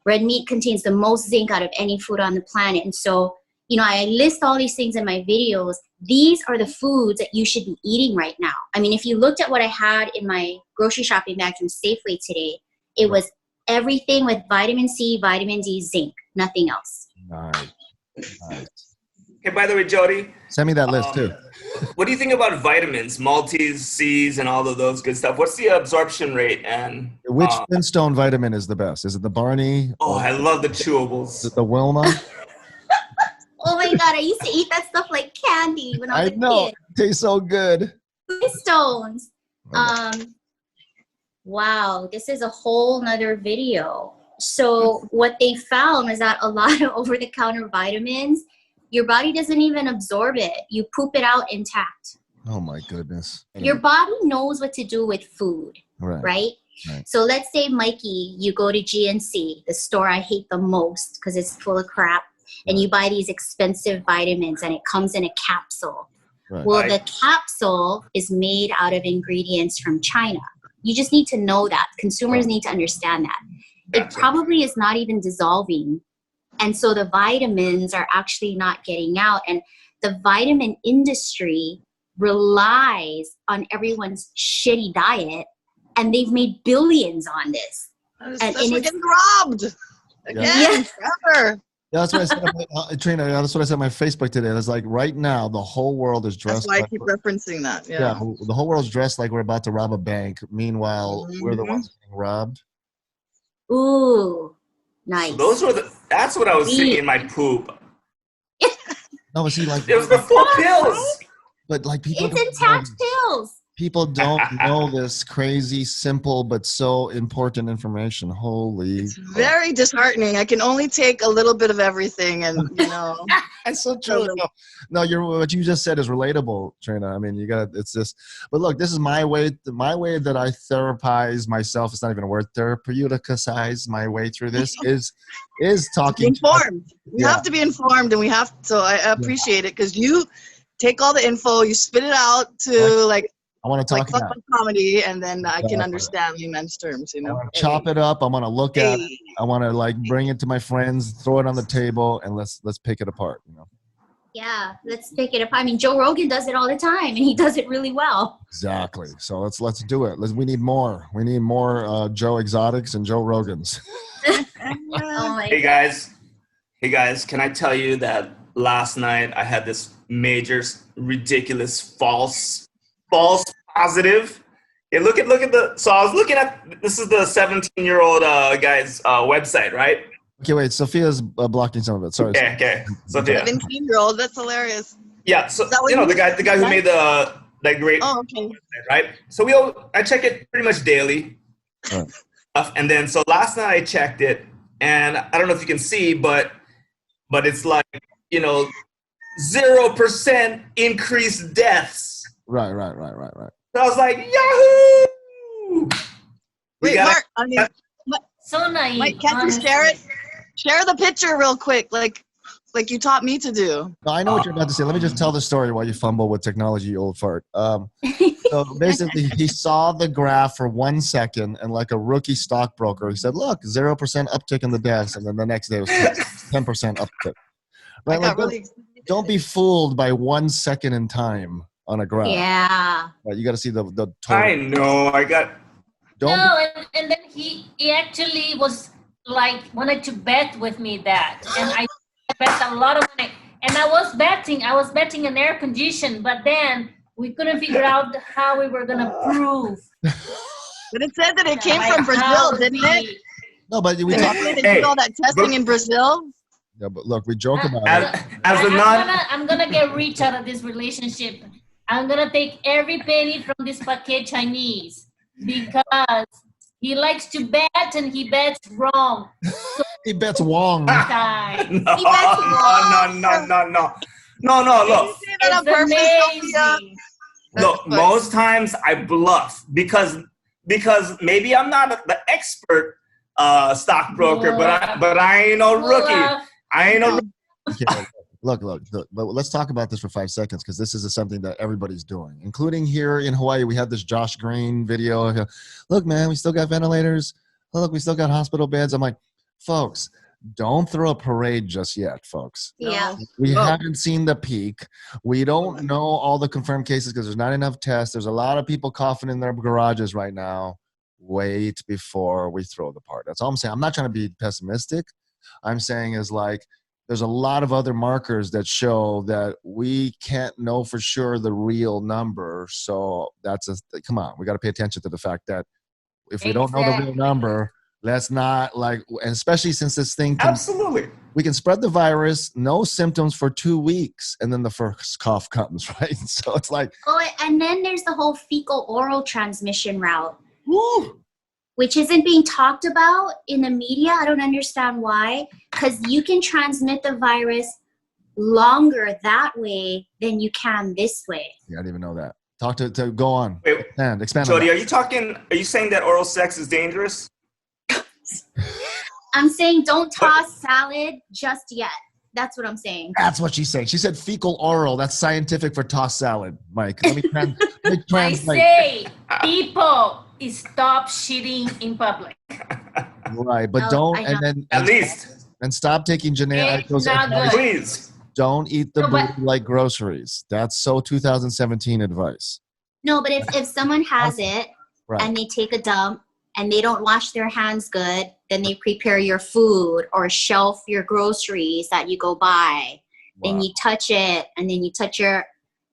Red meat contains the most zinc out of any food on the planet. And so, you know, I list all these things in my videos. These are the foods that you should be eating right now. I mean, if you looked at what I had in my grocery shopping bag from Safeway today, it was everything with vitamin C, vitamin D, zinc, nothing else. Nice. Okay, by the way, Jodi, send me that list too. What do you think about vitamins, Maltese, C's, and all of those good stuff? What's the absorption rate? And which Flintstone vitamin is the best? Is it the Barney? Oh, I love the chewables. Is it the Wilma? Oh my God, I used to eat that stuff like candy when I was a kid. It tastes so good. Flintstones. Wow, this is a whole nother video. So what they found was that a lot of over-the-counter vitamins, your body doesn't even absorb it. You poop it out intact. Oh my goodness. Your body knows what to do with food, right? So let's say, Mikey, you go to GNC, the store I hate the most because it's full of crap, and you buy these expensive vitamins and it comes in a capsule. Well, the capsule is made out of ingredients from China. You just need to know that. Consumers need to understand that. It probably is not even dissolving. And so the vitamins are actually not getting out. And the vitamin industry relies on everyone's shitty diet. And they've made billions on this. And we're getting robbed. Again, forever. Yeah, that's what I said. Trina, that's what I said on my Facebook today. It's like right now, the whole world is dressed. That's why I keep referencing that. Yeah, the whole world's dressed like we're about to rob a bank. Meanwhile, we're the ones getting robbed. Ooh, nice. So that's what I was seeing in my poop. No, but see, like it was the 4 pills. But like people, it's intact pills. People don't know this crazy, simple, but so important information. Holy. It's very disheartening. I can only take a little bit of everything, and you know. It's so true. No, what you just said is relatable, Trina. I mean, it's this. But look, this is my way. My way that I therapize myself. It's not even a word. Therapeuticize my way through this is talking. Informed. We have to be informed, and we have. So I appreciate it because you take all the info, you spit it out to I want to talk about comedy, and then I can understand layman's terms, you know. I want to chop it up. I want to look at it. I want to bring it to my friends, throw it on the table, and let's pick it apart, you know. Yeah, let's pick it apart. I mean, Joe Rogan does it all the time, and he does it really well. Exactly. So let's do it. We need more. We need more Joe Exotics and Joe Rogans. Hey guys, can I tell you that last night I had this major, ridiculous, false positive. Okay, look at the. So I was looking at, this is the 17-year-old guy's website, right? Okay, wait. Sophia's blocking some of it. Sorry. Okay. Sophia. 17-year-old. That's hilarious. Yeah. So the guy who made the great. Oh, okay. Website, right. So I check it pretty much daily. Right. And then so last night I checked it, and I don't know if you can see, but it's like 0% increased deaths. Right. So I was like, Yahoo! Wait, Mark, So naive. Mike, can't you share it? Share the picture real quick, like you taught me to do. No, I know what you're about to say. Let me just tell the story while you fumble with technology, you old fart. So basically, he saw the graph for 1 second, and like a rookie stockbroker, he said, "Look, 0% uptick in the deaths," and then the next day it was 10% uptick. Right? Like, don't be fooled by 1 second in time on a graph. Yeah. Right, you got to see the total. I know. And then he actually was like wanted to bet with me that, and I bet a lot of money. And I was betting an air condition, but then we couldn't figure out how we were gonna prove. But it said that it came from Brazil, didn't it? No, but we talked. They did all that testing in Brazil. Yeah, but look, we joke about it. I'm gonna get rich out of this relationship. I'm gonna take every penny from this package Chinese because he likes to bet and he bets wrong. He bets wrong. No. Look. It's amazing. Look, most times I bluff because maybe I'm not the expert stockbroker, but I ain't no rookie. I ain't no. Okay, look. But let's talk about this for 5 seconds because this is something that everybody's doing, including here in Hawaii. We had this Josh Green video. Look, man, we still got ventilators. Look, we still got hospital beds. I'm like, folks, don't throw a parade just yet, folks. Yeah. We haven't seen the peak. We don't know all the confirmed cases because there's not enough tests. There's a lot of people coughing in their garages right now. Wait before we throw the part. That's all I'm saying. I'm not trying to be pessimistic. I'm saying is like, there's a lot of other markers that show that we can't know for sure the real number. So come on, we got to pay attention to the fact that if we don't know the real number, let's not and especially since this thing absolutely, we can spread the virus, no symptoms for 2 weeks, and then the first cough comes, right? So it's like, and then there's the whole fecal oral transmission route. Woo! Which isn't being talked about in the media. I don't understand why. Because you can transmit the virus longer that way than you can this way. Yeah, I didn't even know that. Go on. Wait, expand Jodi, on that. are you saying that oral sex is dangerous? I'm saying don't toss salad just yet. That's what I'm saying. That's what she's saying. She said fecal oral. That's scientific for tossed salad, Mike. Let me translate. I say people stop shitting in public. Right, but don't, and stop taking generic. Please don't eat the booty like groceries. That's so 2017 advice. No, but if someone has it and they take a dump and they don't wash their hands good, then they prepare your food or shelf your groceries that you go buy. Wow. Then you touch it, and then you touch So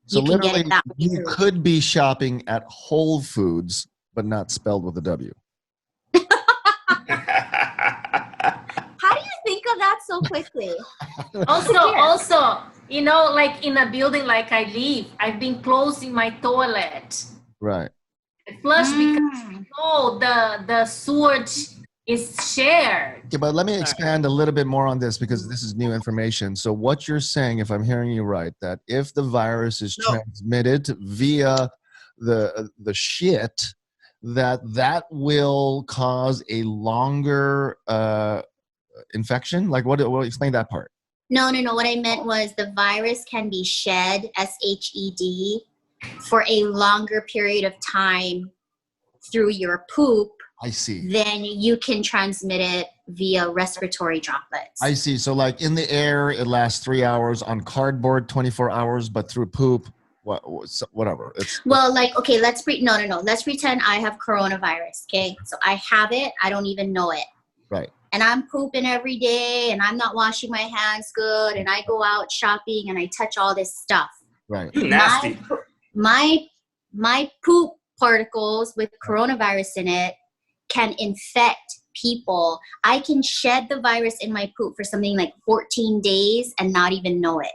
you literally, you could be shopping at Whole Foods, but not spelled with a W. How do you think of that so quickly? Also, like in a building like I live, I've been closing my toilet. Right. Flush because the sewage is shared. Okay, but let me expand a little bit more on this because this is new information. So what you're saying, if I'm hearing you right, that if the virus is transmitted via the shit, that will cause a longer infection? Like what explain that part. No. What I meant was the virus can be shed, SHED, for a longer period of time through your poop. I see. Then you can transmit it via respiratory droplets. I see. So like in the air, it lasts 3 hours, on cardboard, 24 hours, but through poop, whatever. Let's pretend I have coronavirus. Okay. So I have it. I don't even know it. Right. and I'm pooping every day and I'm not washing my hands good and I go out shopping and I touch all this stuff. Right. You're nasty. My poop particles with coronavirus in it can infect people. I can shed the virus in my poop for something like 14 days and not even know it.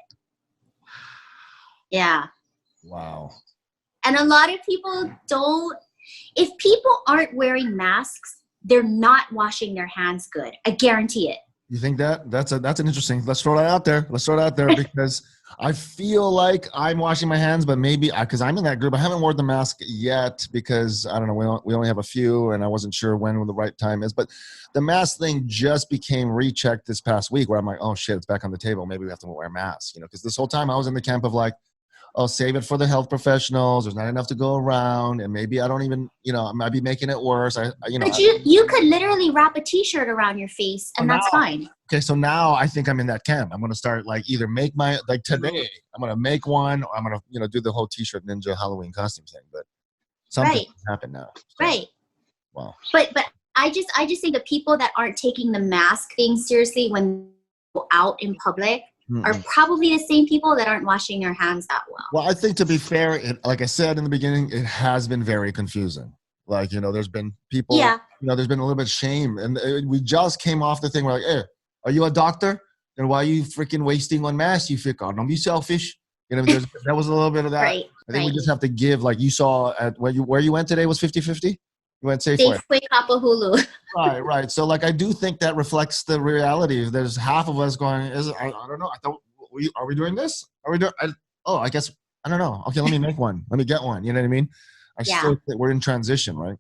Yeah. Wow. And a lot of people don't, if people aren't wearing masks, they're not washing their hands good. I guarantee it. You think that? That's an interesting, let's throw that out there. Because I feel like I'm washing my hands, but maybe because I'm in that group. I haven't worn the mask yet because I don't know. We only have a few, and I wasn't sure when the right time is. But the mask thing just became rechecked this past week, where I'm like, oh shit, it's back on the table. Maybe we have to wear masks, because this whole time I was in the camp of like, I'll save it for the health professionals. There's not enough to go around, and maybe I don't even, I might be making it worse. But you could literally wrap a T-shirt around your face, and that's fine. Okay, so now I think I'm in that camp. I'm gonna start either make today. I'm gonna make one, or I'm gonna do the whole T-shirt ninja Halloween costume thing. But something happened now. So, right. Wow. But I just think the people that aren't taking the mask thing seriously when they go out in public are probably the same people that aren't washing their hands that well. Well, I think to be fair, like I said in the beginning, it has been very confusing. There's been people, there's been a little bit of shame. And we just came off the thing where hey, are you a doctor? Then why are you freaking wasting on masks? You think, don't be selfish. That was a little bit of that. Right, I think we just have to give, you saw at where you went today was 50-50? You went Safeway. Safeway Kapahulu. Right. So, I do think that reflects the reality. There's half of us going, I don't know. Are we doing this? Are we doing? I guess, I don't know. Okay, let me make one. Let me get one. You know what I mean? I still think we're in transition, right?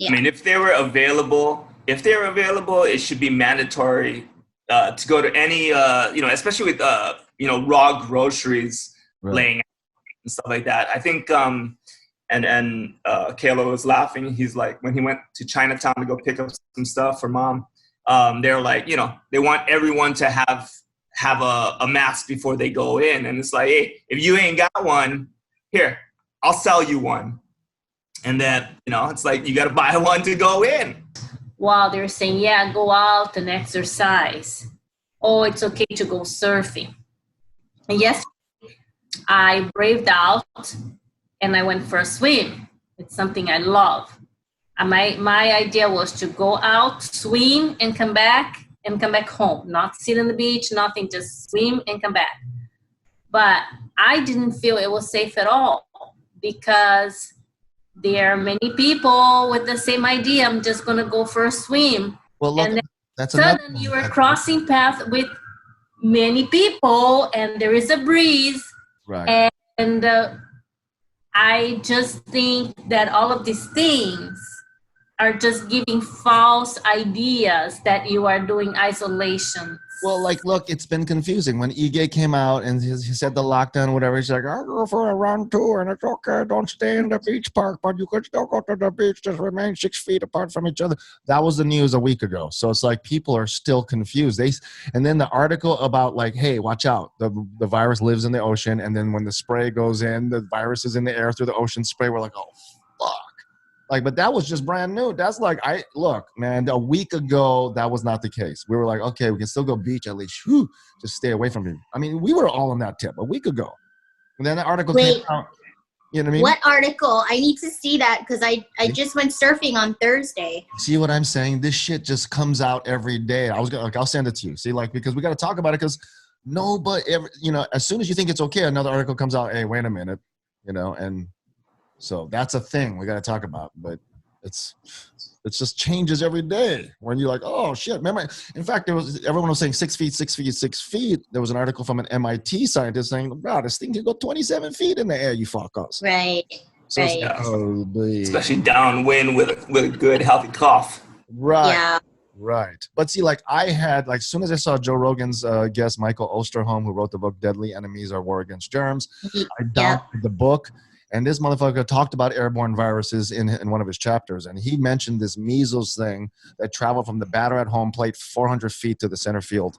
Yeah. I mean, if they were available, it should be mandatory to go to any, especially with, raw groceries laying out and stuff like that. I think, and Kayla was laughing. He's like, when he went to Chinatown to go pick up some stuff for mom, they're like, they want everyone to have a mask before they go in. And it's like, hey, if you ain't got one, here, I'll sell you one. And then, it's like, you got to buy one to go in. While they're saying, go out and exercise. Oh, it's okay to go surfing. And yes, I braved out and I went for a swim. It's something I love. And my idea was to go out, swim, and come back home. Not sit on the beach, nothing, just swim and come back. But I didn't feel it was safe at all because there are many people with the same idea. I'm just going to go for a swim. Well, look, and then that's suddenly you are crossing paths with many people and there is a breeze. Right. And I just think that all of these things are just giving false ideas that you are doing isolation. Well, look, it's been confusing. When Ige came out and he said the lockdown, whatever, he's like, I'll go for a run too, and it's okay. Don't stay in the beach park, but you could still go to the beach. Just remain 6 feet apart from each other. That was the news a week ago. So it's like people are still confused. And then the article about hey, watch out. The virus lives in the ocean, and then when the spray goes in, the virus is in the air through the ocean spray. We're like, oh, fuck. But that was just brand new. That's look, man, a week ago, that was not the case. We were like, okay, we can still go beach at least. Whew, just stay away from him. I mean, we were all on that tip a week ago. And then the article came out. You know what I mean? What article? I need to see that because I just went surfing on Thursday. See what I'm saying? This shit just comes out every day. I'll send it to you. See, because we got to talk about it because nobody ever, as soon as you think it's okay, another article comes out. Hey, wait a minute, and so that's a thing we got to talk about, but it's just changes every day when you're like, oh shit. Remember, in fact, everyone was saying 6 feet, 6 feet, 6 feet. There was an article from an MIT scientist saying, wow, this thing can go 27 feet in the air, you fuckers. Right. So right. Especially downwind with a good healthy cough. Right. Yeah. Right. But see, I had, as soon as I saw Joe Rogan's guest, Michael Osterholm, who wrote the book, Deadly Enemies Are War Against Germs, I downloaded the book. And this motherfucker talked about airborne viruses in one of his chapters. And he mentioned this measles thing that traveled from the batter at home plate 400 feet to the center field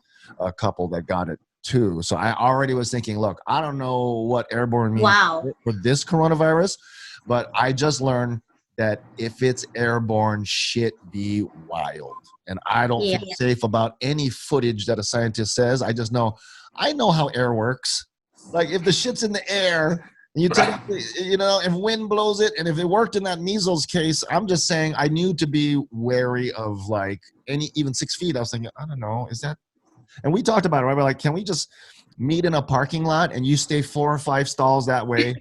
couple that got it too. So I already was thinking, look, I don't know what airborne means for this coronavirus, but I just learned that if it's airborne, shit be wild. And I don't feel safe about any footage that a scientist says. I just know, I know how air works. Like if the shit's in the air, and you tell me, you know, if wind blows it, and if it worked in that measles case, I'm just saying I knew to be wary of like even 6 feet. I was thinking, I don't know, is that? And we talked about it, right? We're like, can we just meet in a parking lot and you stay 4 or 5 stalls that way?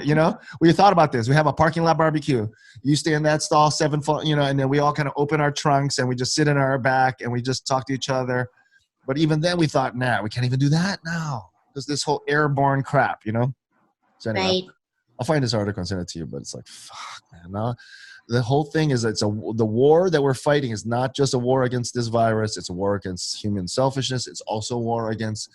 You know, we thought about this. We have a parking lot barbecue. You stay in that stall 7 foot, you know, and then we all kind of open our trunks and we just sit in our back and we just talk to each other. But even then we thought, nah, we can't even do that now because this whole airborne crap, you know? So anyway, I'll find this article and send it to you, but it's like, fuck, man. No. The whole thing is the war that we're fighting is not just a war against this virus. It's a war against human selfishness. It's also a war against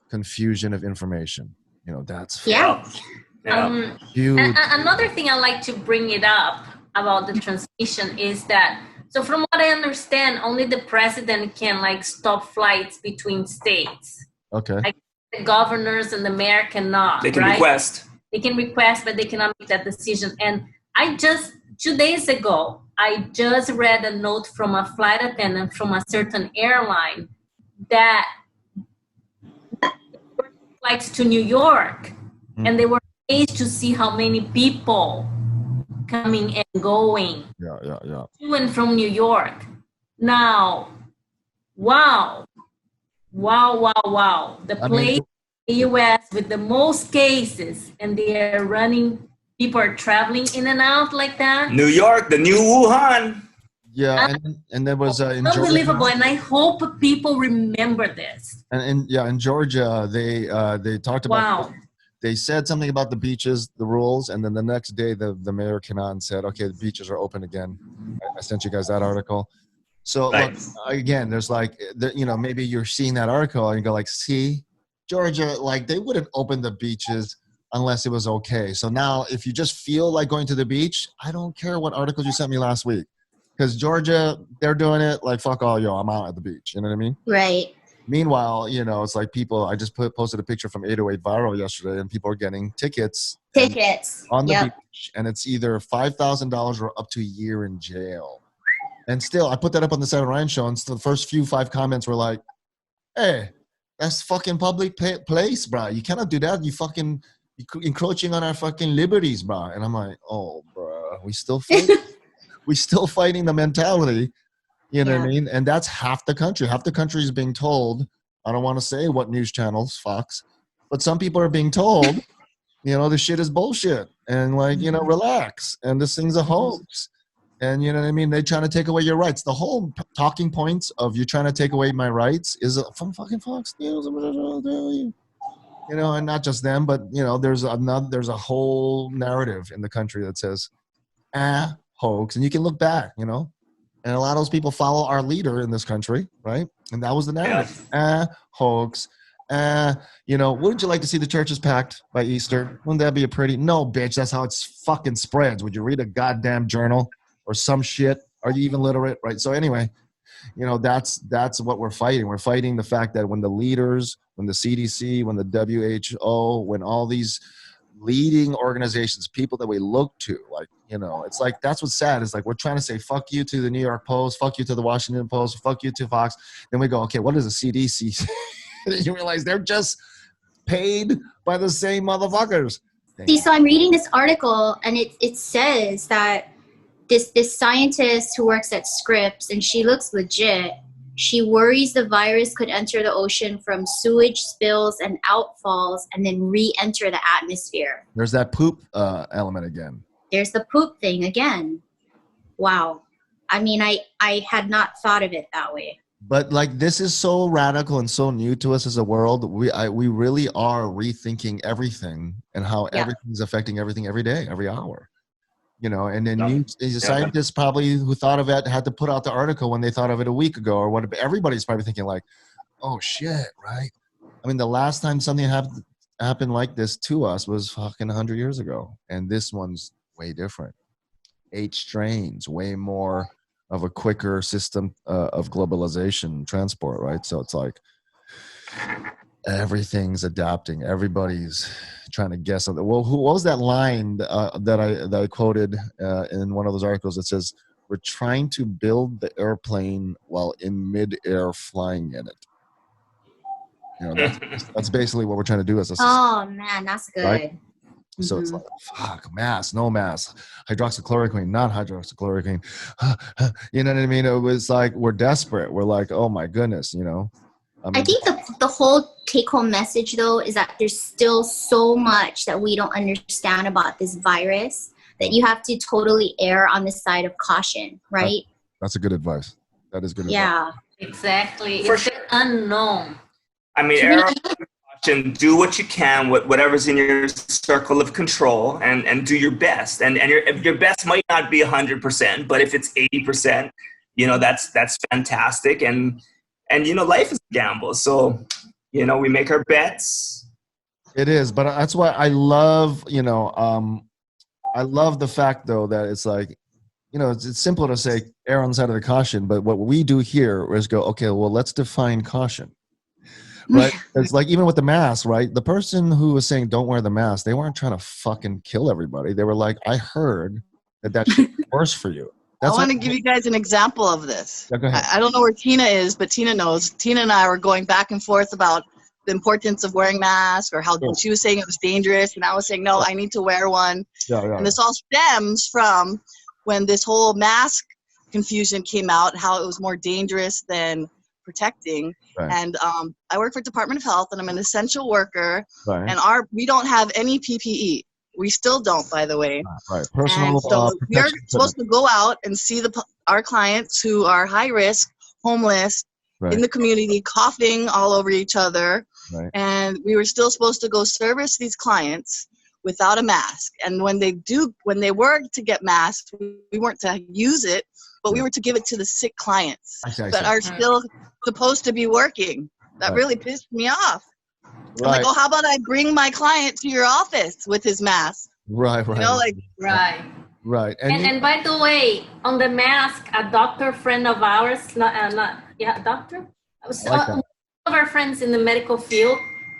confusion of information. You know, that's huge. Another thing I like to bring it up about the transmission is that, so from what I understand, only the president can like stop flights between states. Okay. Like the governors and the mayor cannot. They can request. They can request, but they cannot make that decision. And 2 days ago, I just read a note from a flight attendant from a certain airline that flights to New York, and they were amazed to see how many people coming and going to and from New York. Now, wow. The place in the U.S. with the most cases, and they are running, people are traveling in and out like that. New York, the new Wuhan. Yeah, and there was in unbelievable, Georgia, and I hope people remember this. And in Georgia, they talked about. Wow. They said something about the beaches, the rules, and then the next day the mayor came out and said, "Okay, the beaches are open again." I sent you guys that article. So look, again, there's like, you know, maybe you're seeing that article and you go like, "See, Georgia, like they wouldn't open the beaches unless it was okay." So now, if you just feel like going to the beach, I don't care what articles you sent me last week. Because Georgia, they're doing it like, fuck all, yo, I'm out at the beach. You know what I mean? Right. Meanwhile, you know, it's like people, I just posted a picture from 808 Viral yesterday, and people are getting tickets on the beach. And it's either $5,000 or up to a year in jail. And still, I put that up on the Saturday Ryan show, and still the first 5 comments were like, hey, that's fucking public place, bro. You cannot do that. You fucking encroaching on our fucking liberties, bro. And I'm like, oh, bro, we still fighting the mentality, you know what I mean? And that's half the country. Half the country is being told, I don't want to say what news channels, Fox, but some people are being told, you know, this shit is bullshit. And like, you know, relax. And this thing's a hoax. And you know what I mean? They're trying to take away your rights. The whole talking points of you trying to take away my rights is from fucking Fox News. You know, and not just them, but you know, there's a whole narrative in the country that says, hoax. And you can look back, you know, and a lot of those people follow our leader in this country, right? And that was the narrative. Hoax. You know, wouldn't you like to see the churches packed by Easter? Wouldn't that be a pretty? No, bitch, that's how it's fucking spreads. Would you read a goddamn journal or some shit? Are you even literate? Right. So anyway, you know, that's what we're fighting. We're fighting the fact that when the leaders, when the CDC, when the WHO, when all these leading organizations, people that we look to, like, you know, it's like, that's what's sad. Is like, we're trying to say, fuck you to the New York Post, fuck you to the Washington Post, fuck you to Fox. Then we go, okay, what does the CDC say? You realize they're just paid by the same motherfuckers. See, so I'm reading this article, and it says that this scientist who works at Scripps, and she looks legit, she worries the virus could enter the ocean from sewage spills and outfalls and then re-enter the atmosphere. There's that poop element again. There's the poop thing again. Wow. I mean, I had not thought of it that way. But like, this is so radical and so new to us as a world. We really are rethinking everything and how everything's affecting everything every day, every hour. You know, and then scientists probably who thought of it had to put out the article when they thought of it a week ago, or what. Everybody's probably thinking like, oh shit, right? I mean, the last time something happened like this to us was fucking 100 years ago. And this one's way different. 8 strains, way more of a quicker system of globalization transport, right? So it's like everything's adapting. Everybody's trying to guess something. Well, what was that line that I quoted in one of those articles that says, "We're trying to build the airplane while in midair flying in it." You know, that's basically what we're trying to do as a society. Oh man, that's good. Right? So it's like, fuck, mask, no mask, hydroxychloroquine, not hydroxychloroquine. You know what I mean? It was like, we're desperate. We're like, oh my goodness, you know? I think the whole take-home message, though, is that there's still so much that we don't understand about this virus that you have to totally err on the side of caution, right? That's a good advice. That is good advice. Yeah. Exactly. For sure. Unknown. I mean, err on caution, do what you can, whatever's in your circle of control, and do your best. And your best might not be 100%, but if it's 80%, you know, that's fantastic. And you know, life is a gamble. So, you know, we make our bets. It is, but that's why I love, you know, I love the fact though that it's like, you know, it's simple to say err on the side of the caution, but what we do here is go, okay, well, let's define caution, right? It's like, even with the mask, right? The person who was saying don't wear the mask, they weren't trying to fucking kill everybody. They were like, I heard that shit's worse for you. I want to give you guys an example of this. Yeah, go ahead. I don't know where Tina is, but Tina knows. Tina and I were going back and forth about the importance of wearing masks, or how she was saying it was dangerous, and I was saying, no, I need to wear one. And this all stems from when this whole mask confusion came out, how it was more dangerous than protecting. Right. And I work for Department of Health, and I'm an essential worker, Right. and we don't have any PPE. We still don't, by the way. Right. Personal. And so we're supposed to go out and see our clients who are high risk, homeless, Right. in the community, coughing all over each other. Right. And we were still supposed to go service these clients without a mask. And when they were to get masks, we weren't to use it, but we were to give it to the sick clients that are still supposed to be working. That really pissed me off. I'm like, oh, how about I bring my client to your office with his mask? Right. You know, like, Right. And by the way, on the mask, a doctor friend of ours, doctor? One of our friends in the medical field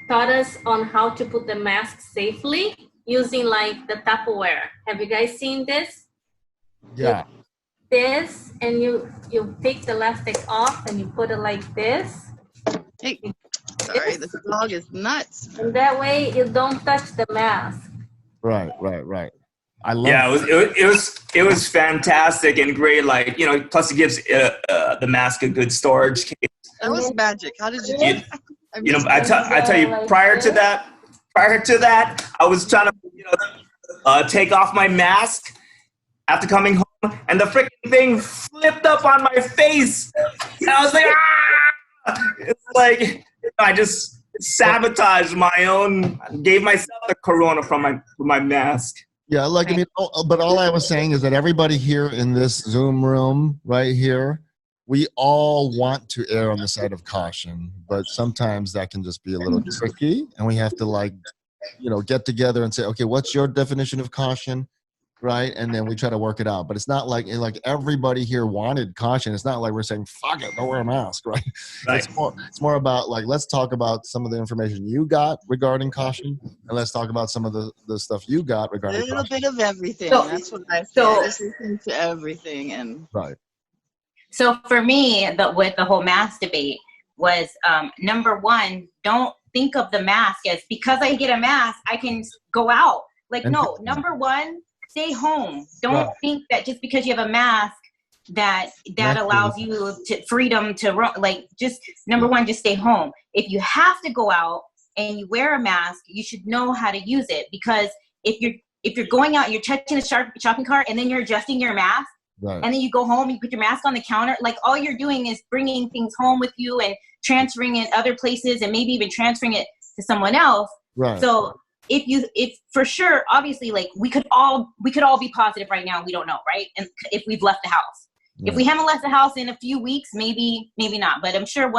taught us on how to put the mask safely using like the Tupperware. Have you guys seen this? Yeah. This, and you take the elastic off and you put it like this. Hey, sorry, this dog is nuts. And that way you don't touch the mask. Right. I love. Yeah, it was fantastic and great. Like, you know, plus it gives the mask a good storage case. That was magic. How did you do it? You know, I tell you, prior to that, I was trying to, you know, take off my mask after coming home, and the freaking thing flipped up on my face. And I was like, ah! It's like, I just sabotaged gave myself the corona from my mask. Yeah, like, I mean, but all I was saying is that everybody here in this Zoom room right here, we all want to err on the side of caution, but sometimes that can just be a little tricky, and we have to, like, you know, get together and say, okay, what's your definition of caution, right? And then we try to work it out. But it's not like everybody here wanted caution. It's not like we're saying, fuck it, don't wear a mask, right? It's more about, like, let's talk about some of the information you got regarding caution, and let's talk about some of the stuff you got regarding caution. A little bit of everything. That's what I said. Listen to everything. And right. So for me, with the whole mask debate was, number one, don't think of the mask as because I get a mask, I can go out. Like, no, number one, stay home. Don't think that just because you have a mask that allows you freedom to run. Like, just number one, just stay home. If you have to go out and you wear a mask, you should know how to use it, because if you're going out, you're touching a shopping cart and then you're adjusting your mask, and then you go home and you put your mask on the counter, like, all you're doing is bringing things home with you and transferring it other places, and maybe even transferring it to someone else. Right. So if for sure, obviously, like, we could all be positive right now. We don't know, right? And if we've left the house, if we haven't left the house in a few weeks, maybe not. But I'm sure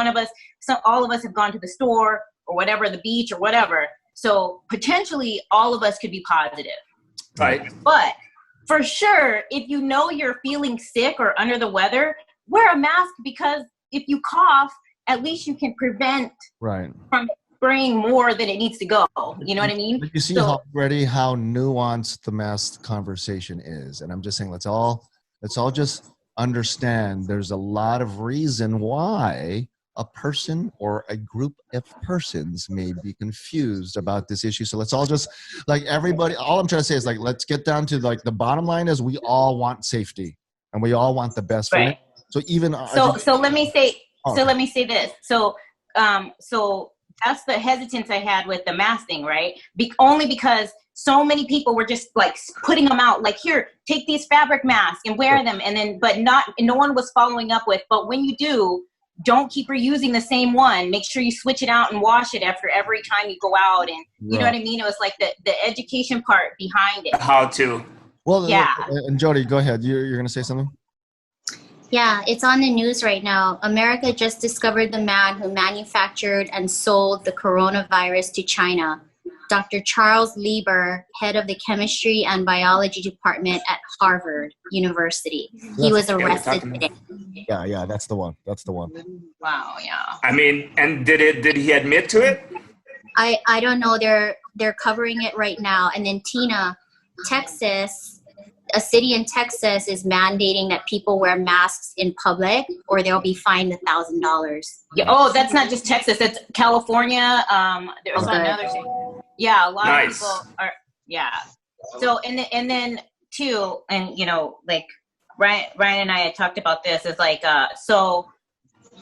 all of us have gone to the store or whatever, the beach or whatever. So potentially all of us could be positive. Right. But for sure, if you know you're feeling sick or under the weather, wear a mask, because if you cough, at least you can prevent from spraying more than it needs to go. You know what I mean? But you see how nuanced the mask conversation is. And I'm just saying, let's all just understand there's a lot of reason why a person or a group of persons may be confused about this issue. So let's all just, like, everybody, all I'm trying to say is, like, let's get down to, like, the bottom line is we all want safety and we all want the best for it. So even so let me say this. So that's the hesitance I had with the mask thing, right? Only because so many people were just like putting them out, like, here, take these fabric masks and wear them, and then no one was following up with, but when you do, don't keep reusing the same one. Make sure you switch it out and wash it after every time you go out, and you know what I mean? It was like the education part behind it. How to. Well, yeah. And Jodi, go ahead. You're going to say something? Yeah, it's on the news right now. America just discovered the man who manufactured and sold the coronavirus to China. Dr. Charles Lieber, head of the chemistry and biology department at Harvard University. He was arrested today. Yeah, that's the one. Wow, yeah. I mean, and did he admit to it? I don't know. They're covering it right now. And then Tina, Texas, a city in Texas is mandating that people wear masks in public or they'll be fined $1,000. Yeah. Oh, that's not just Texas. That's California. There's another city. Yeah, a lot of people are. Yeah. So and then too, and you know, like Ryan and I had talked about this. Is like so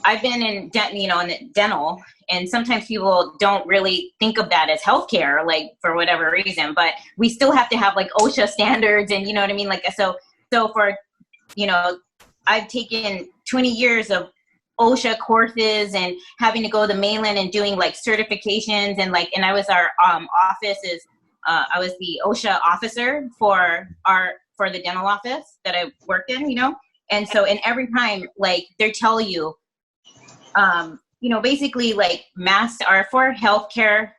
I've been in dental, and sometimes people don't really think of that as healthcare, like for whatever reason. But we still have to have like OSHA standards, and you know what I mean. Like so for, you know, I've taken 20 years of OSHA courses and having to go to the mainland and doing like certifications and like, and I was our office I was the OSHA officer for the dental office that I worked in, you know. And so, and every time like they tell you, you know, basically like masks are for healthcare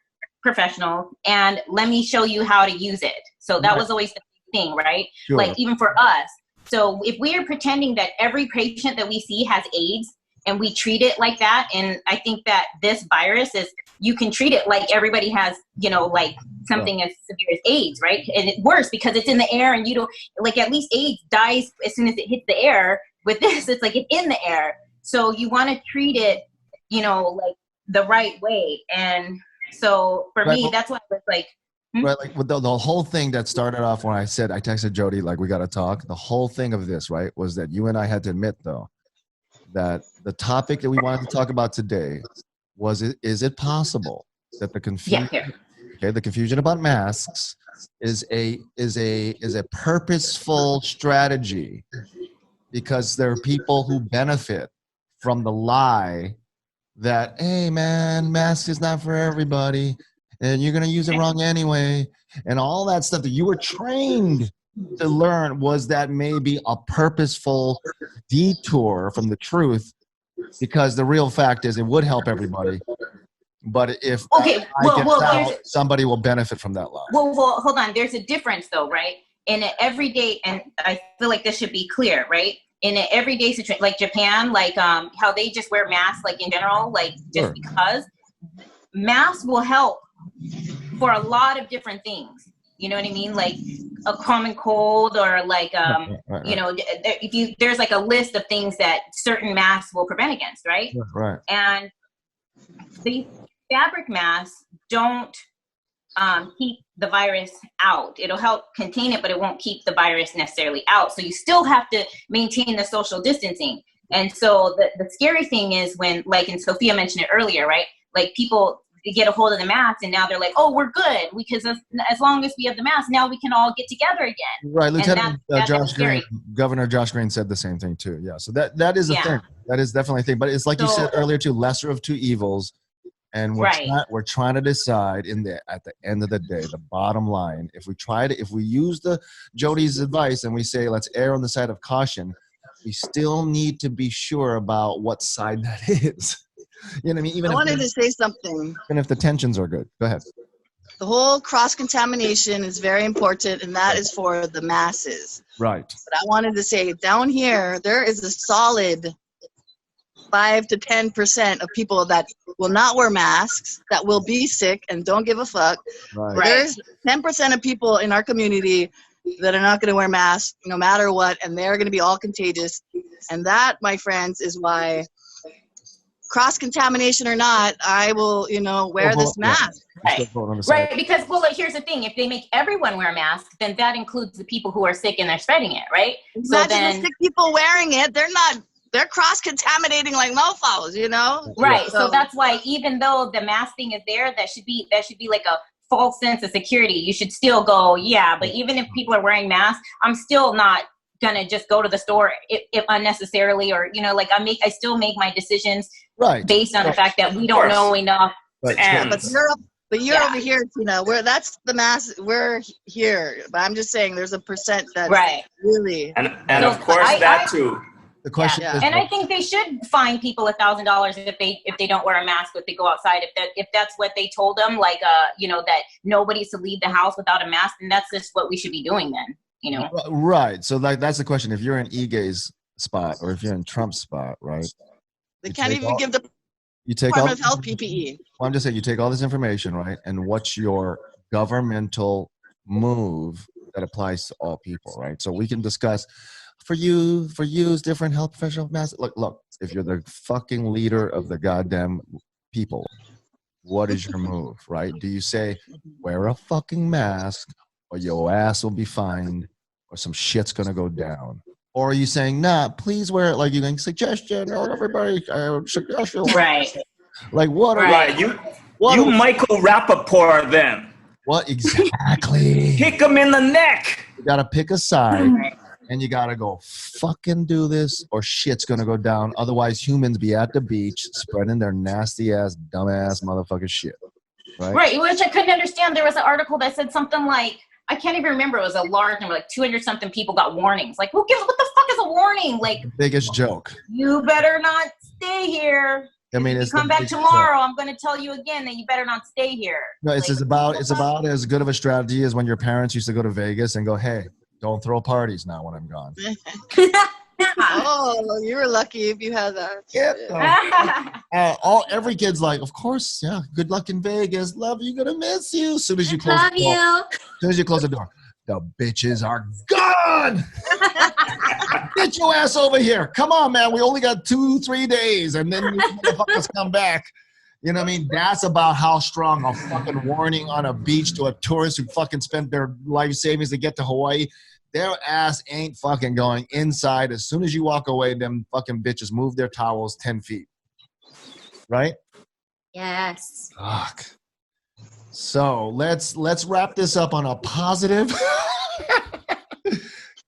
professionals, and let me show you how to use it. So that was always the thing, right? Sure. Like even for us. So if we are pretending that every patient that we see has AIDS and we treat it like that, and I think that this virus is, you can treat it like everybody has, you know, like something as severe as AIDS, right? And it's worse because it's in the air, and you don't, like, at least AIDS dies as soon as it hits the air. With this, it's like it's in the air. So you want to treat it, you know, like the right way. And so for me, that's why I was like, Right, like with the whole thing that started off when I texted Jodi, like, we got to talk. The whole thing of this, right, was that you and I had to admit, though, that the topic that we wanted to talk about today was, is it possible that the confusion, the confusion about masks is a purposeful strategy, because there are people who benefit from the lie that, hey man, mask is not for everybody, and you're going to use it wrong anyway, and all that stuff that you were trained to learn, was that maybe a purposeful detour from the truth, because the real fact is it would help everybody. But if somebody will benefit from that lie. Well, hold on. There's a difference though, right? In an everyday, and I feel like this should be clear, right? In an everyday situation, like Japan, like how they just wear masks, like in general, like just because masks will help for a lot of different things. You know what I mean? Like a common cold, or like, you know, there's like a list of things that certain masks will prevent against, right? Right. And the fabric masks don't keep the virus out. It'll help contain it, but it won't keep the virus necessarily out. So you still have to maintain the social distancing. And so the scary thing is when, like, and Sophia mentioned it earlier, right? Like people get a hold of the mask, and now they're like, oh, we're good, because as long as we have the mask, now we can all get together again. Right. Lieutenant Josh Green, Governor Josh Green said the same thing too. Yeah. So that is a thing. That is definitely a thing. But it's like you said earlier too, lesser of two evils. And we're trying to decide at the end of the day, the bottom line, if we use Jodi's advice and we say, let's err on the side of caution, we still need to be sure about what side that is. You know what I mean? I wanted to say something. Even if the tensions are good. Go ahead. The whole cross-contamination is very important, and that is for the masses. Right. But I wanted to say, down here, there is a solid 5 to 10% of people that will not wear masks, that will be sick and don't give a fuck. Right. There's 10% of people in our community that are not going to wear masks no matter what, and they're going to be all contagious. And that, my friends, is why, cross-contamination or not, I will, wear this mask. Right. Right. Because, well, here's the thing. If they make everyone wear a mask, then that includes the people who are sick and they're spreading it, right? Imagine the sick people wearing it. They're cross-contaminating like mofos, Right. So that's why, even though the mask thing is there, that should be like a false sense of security. You should still go, but even if people are wearing masks, I'm still not gonna just go to the store if unnecessarily, or I still make my decisions based on the fact that we don't know enough. But you're over here, that's the mass. We're here, but I'm just saying there's a percent that's really and of course that too. The question is, and I think they should fine people $1,000 if they don't wear a mask if they go outside. If that's what they told them, that nobody's to leave the house without a mask, and that's just what we should be doing then. Right. So that's the question. If you're in Ige's spot or if you're in Trump's spot, right? They can't even give the Department of Health PPE. Well, I'm just saying, you take all this information, right? And what's your governmental move that applies to all people, right? So we can discuss for you is different health professional masks. Look, if you're the fucking leader of the goddamn people, what is your move, right? Do you say, wear a fucking mask or your ass will be fined or some shit's going to go down? Or are you saying, nah, please wear it, like you're going, suggestion, or everybody, suggestion. Right. Like what? Right. You Michael Rappaport them. What exactly? Kick them in the neck. You got to pick a side. And you got to go fucking do this or shit's going to go down. Otherwise, humans be at the beach spreading their nasty ass, dumbass motherfucking shit. Right. Which I couldn't understand. There was an article that said something like, I can't even remember. It was a large number, like 200 something people got warnings. Like, what the fuck is a warning? Like, biggest joke. You better not stay here. I mean, if you come back tomorrow, I'm going to tell you again that you better not stay here. No, it's about as good of a strategy as when your parents used to go to Vegas and go, hey, don't throw parties now when I'm gone. Oh, you were lucky if you had that. Yeah. Every kid's like, of course, yeah. Good luck in Vegas. Love you. Gonna miss you. As soon as you close the door. As soon as you close the door, the bitches are gone. Get your ass over here. Come on, man. We only got 2-3 days, and then you motherfuckers come back. You know what I mean? That's about how strong a fucking warning on a beach to a tourist who fucking spent their life savings to get to Hawaii. Their ass ain't fucking going inside. As soon as you walk away, them fucking bitches move their towels 10 feet. Right? Yes. Fuck. So let's wrap this up on a positive.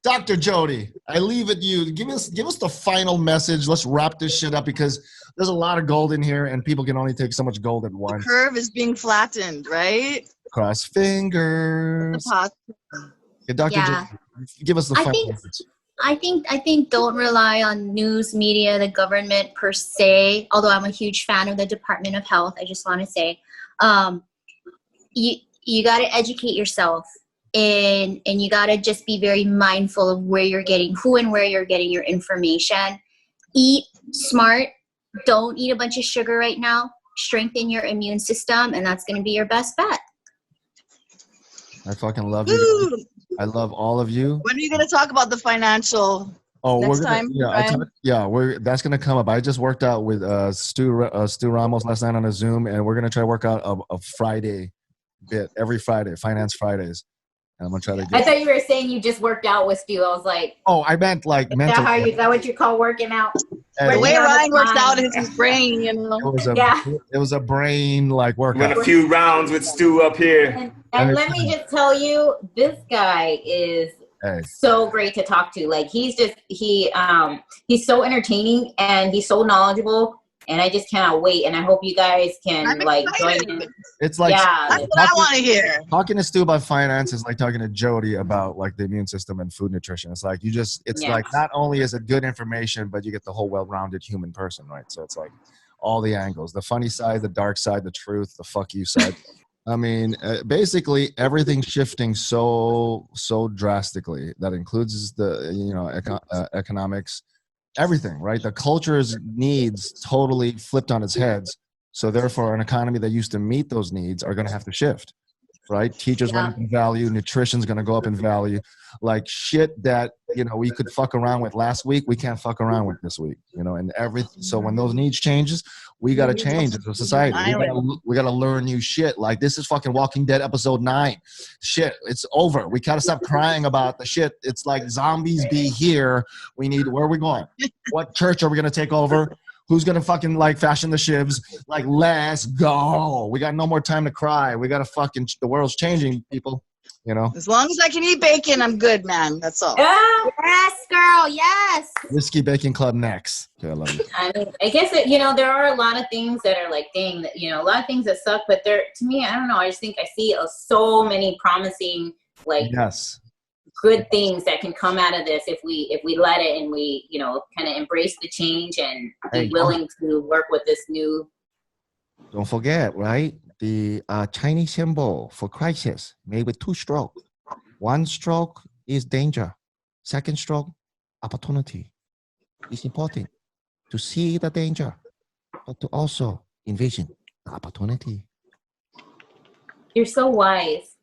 Dr. Jodi, I leave it to you. Give us the final message. Let's wrap this shit up because there's a lot of gold in here and people can only take so much gold at once. The curve is being flattened, right? Cross fingers. Okay, Dr. Jodi, give us the final message. I think don't rely on news media, the government per se, although I'm a huge fan of the Department of Health. I just want to say, you got to educate yourself. And you got to just be very mindful of where you're getting, who and where you're getting your information. Eat smart. Don't eat a bunch of sugar right now. Strengthen your immune system, and that's going to be your best bet. I fucking love you. I love all of you. When are you going to talk about the financial next time? That's going to come up. I just worked out with Stu Ramos last night on a Zoom, and we're going to try to work out a Friday bit every Friday, Finance Fridays. I'm gonna try to get. I thought you were saying you just worked out with Stu. I was like, oh, I meant like mental. Is that what you call working out? The way Ryan works out is his brain, you know. It was a brain like workout. Run a few rounds with Stu up here. And let me just tell you, this guy is so great to talk to. Like he's so entertaining and he's so knowledgeable. And I just cannot wait. And I hope you guys can join in. It's like, that's what I want to hear. Talking to Stu about finance is like talking to Jodi about like the immune system and food nutrition. It's like like not only is it good information, but you get the whole well-rounded human person, right? So it's like all the angles, the funny side, the dark side, the truth, the fuck you side. I mean, basically everything's shifting so drastically. That includes the economics. everything, right? The culture's needs totally flipped on its heads. So therefore, an economy that used to meet those needs are going to have to shift, right? Teachers went up in value, nutrition's going to go up in value. Like shit that, you know, we could fuck around with last week, we can't fuck around with this week, you know, and everything. So when those needs changes, we got to change as a society. We got to learn new shit. Like this is fucking Walking Dead episode 9. Shit, it's over. We got to stop crying about the shit. It's like zombies be here. We need, where are we going? What church are we going to take over? Who's going to fucking like fashion the shivs? Like, let's go. We got no more time to cry. We got to fucking, the world's changing, people, you know? As long as I can eat bacon, I'm good, man. That's all. Yes, girl. Yes. Whiskey Bacon Club next. Okay, I love it. I mean, I guess that, you know, there are a lot of things that are like, dang, that, you know, a lot of things that suck, but there, to me, I don't know. I just think I see so many promising, like, good things that can come out of this if we let it and we, you know, kind of embrace the change and be willing to work with this new. Don't forget, right? The Chinese symbol for crisis made with 2 strokes. 1 stroke is danger. 2nd stroke, opportunity. It's important to see the danger, but to also envision the opportunity. You're so wise.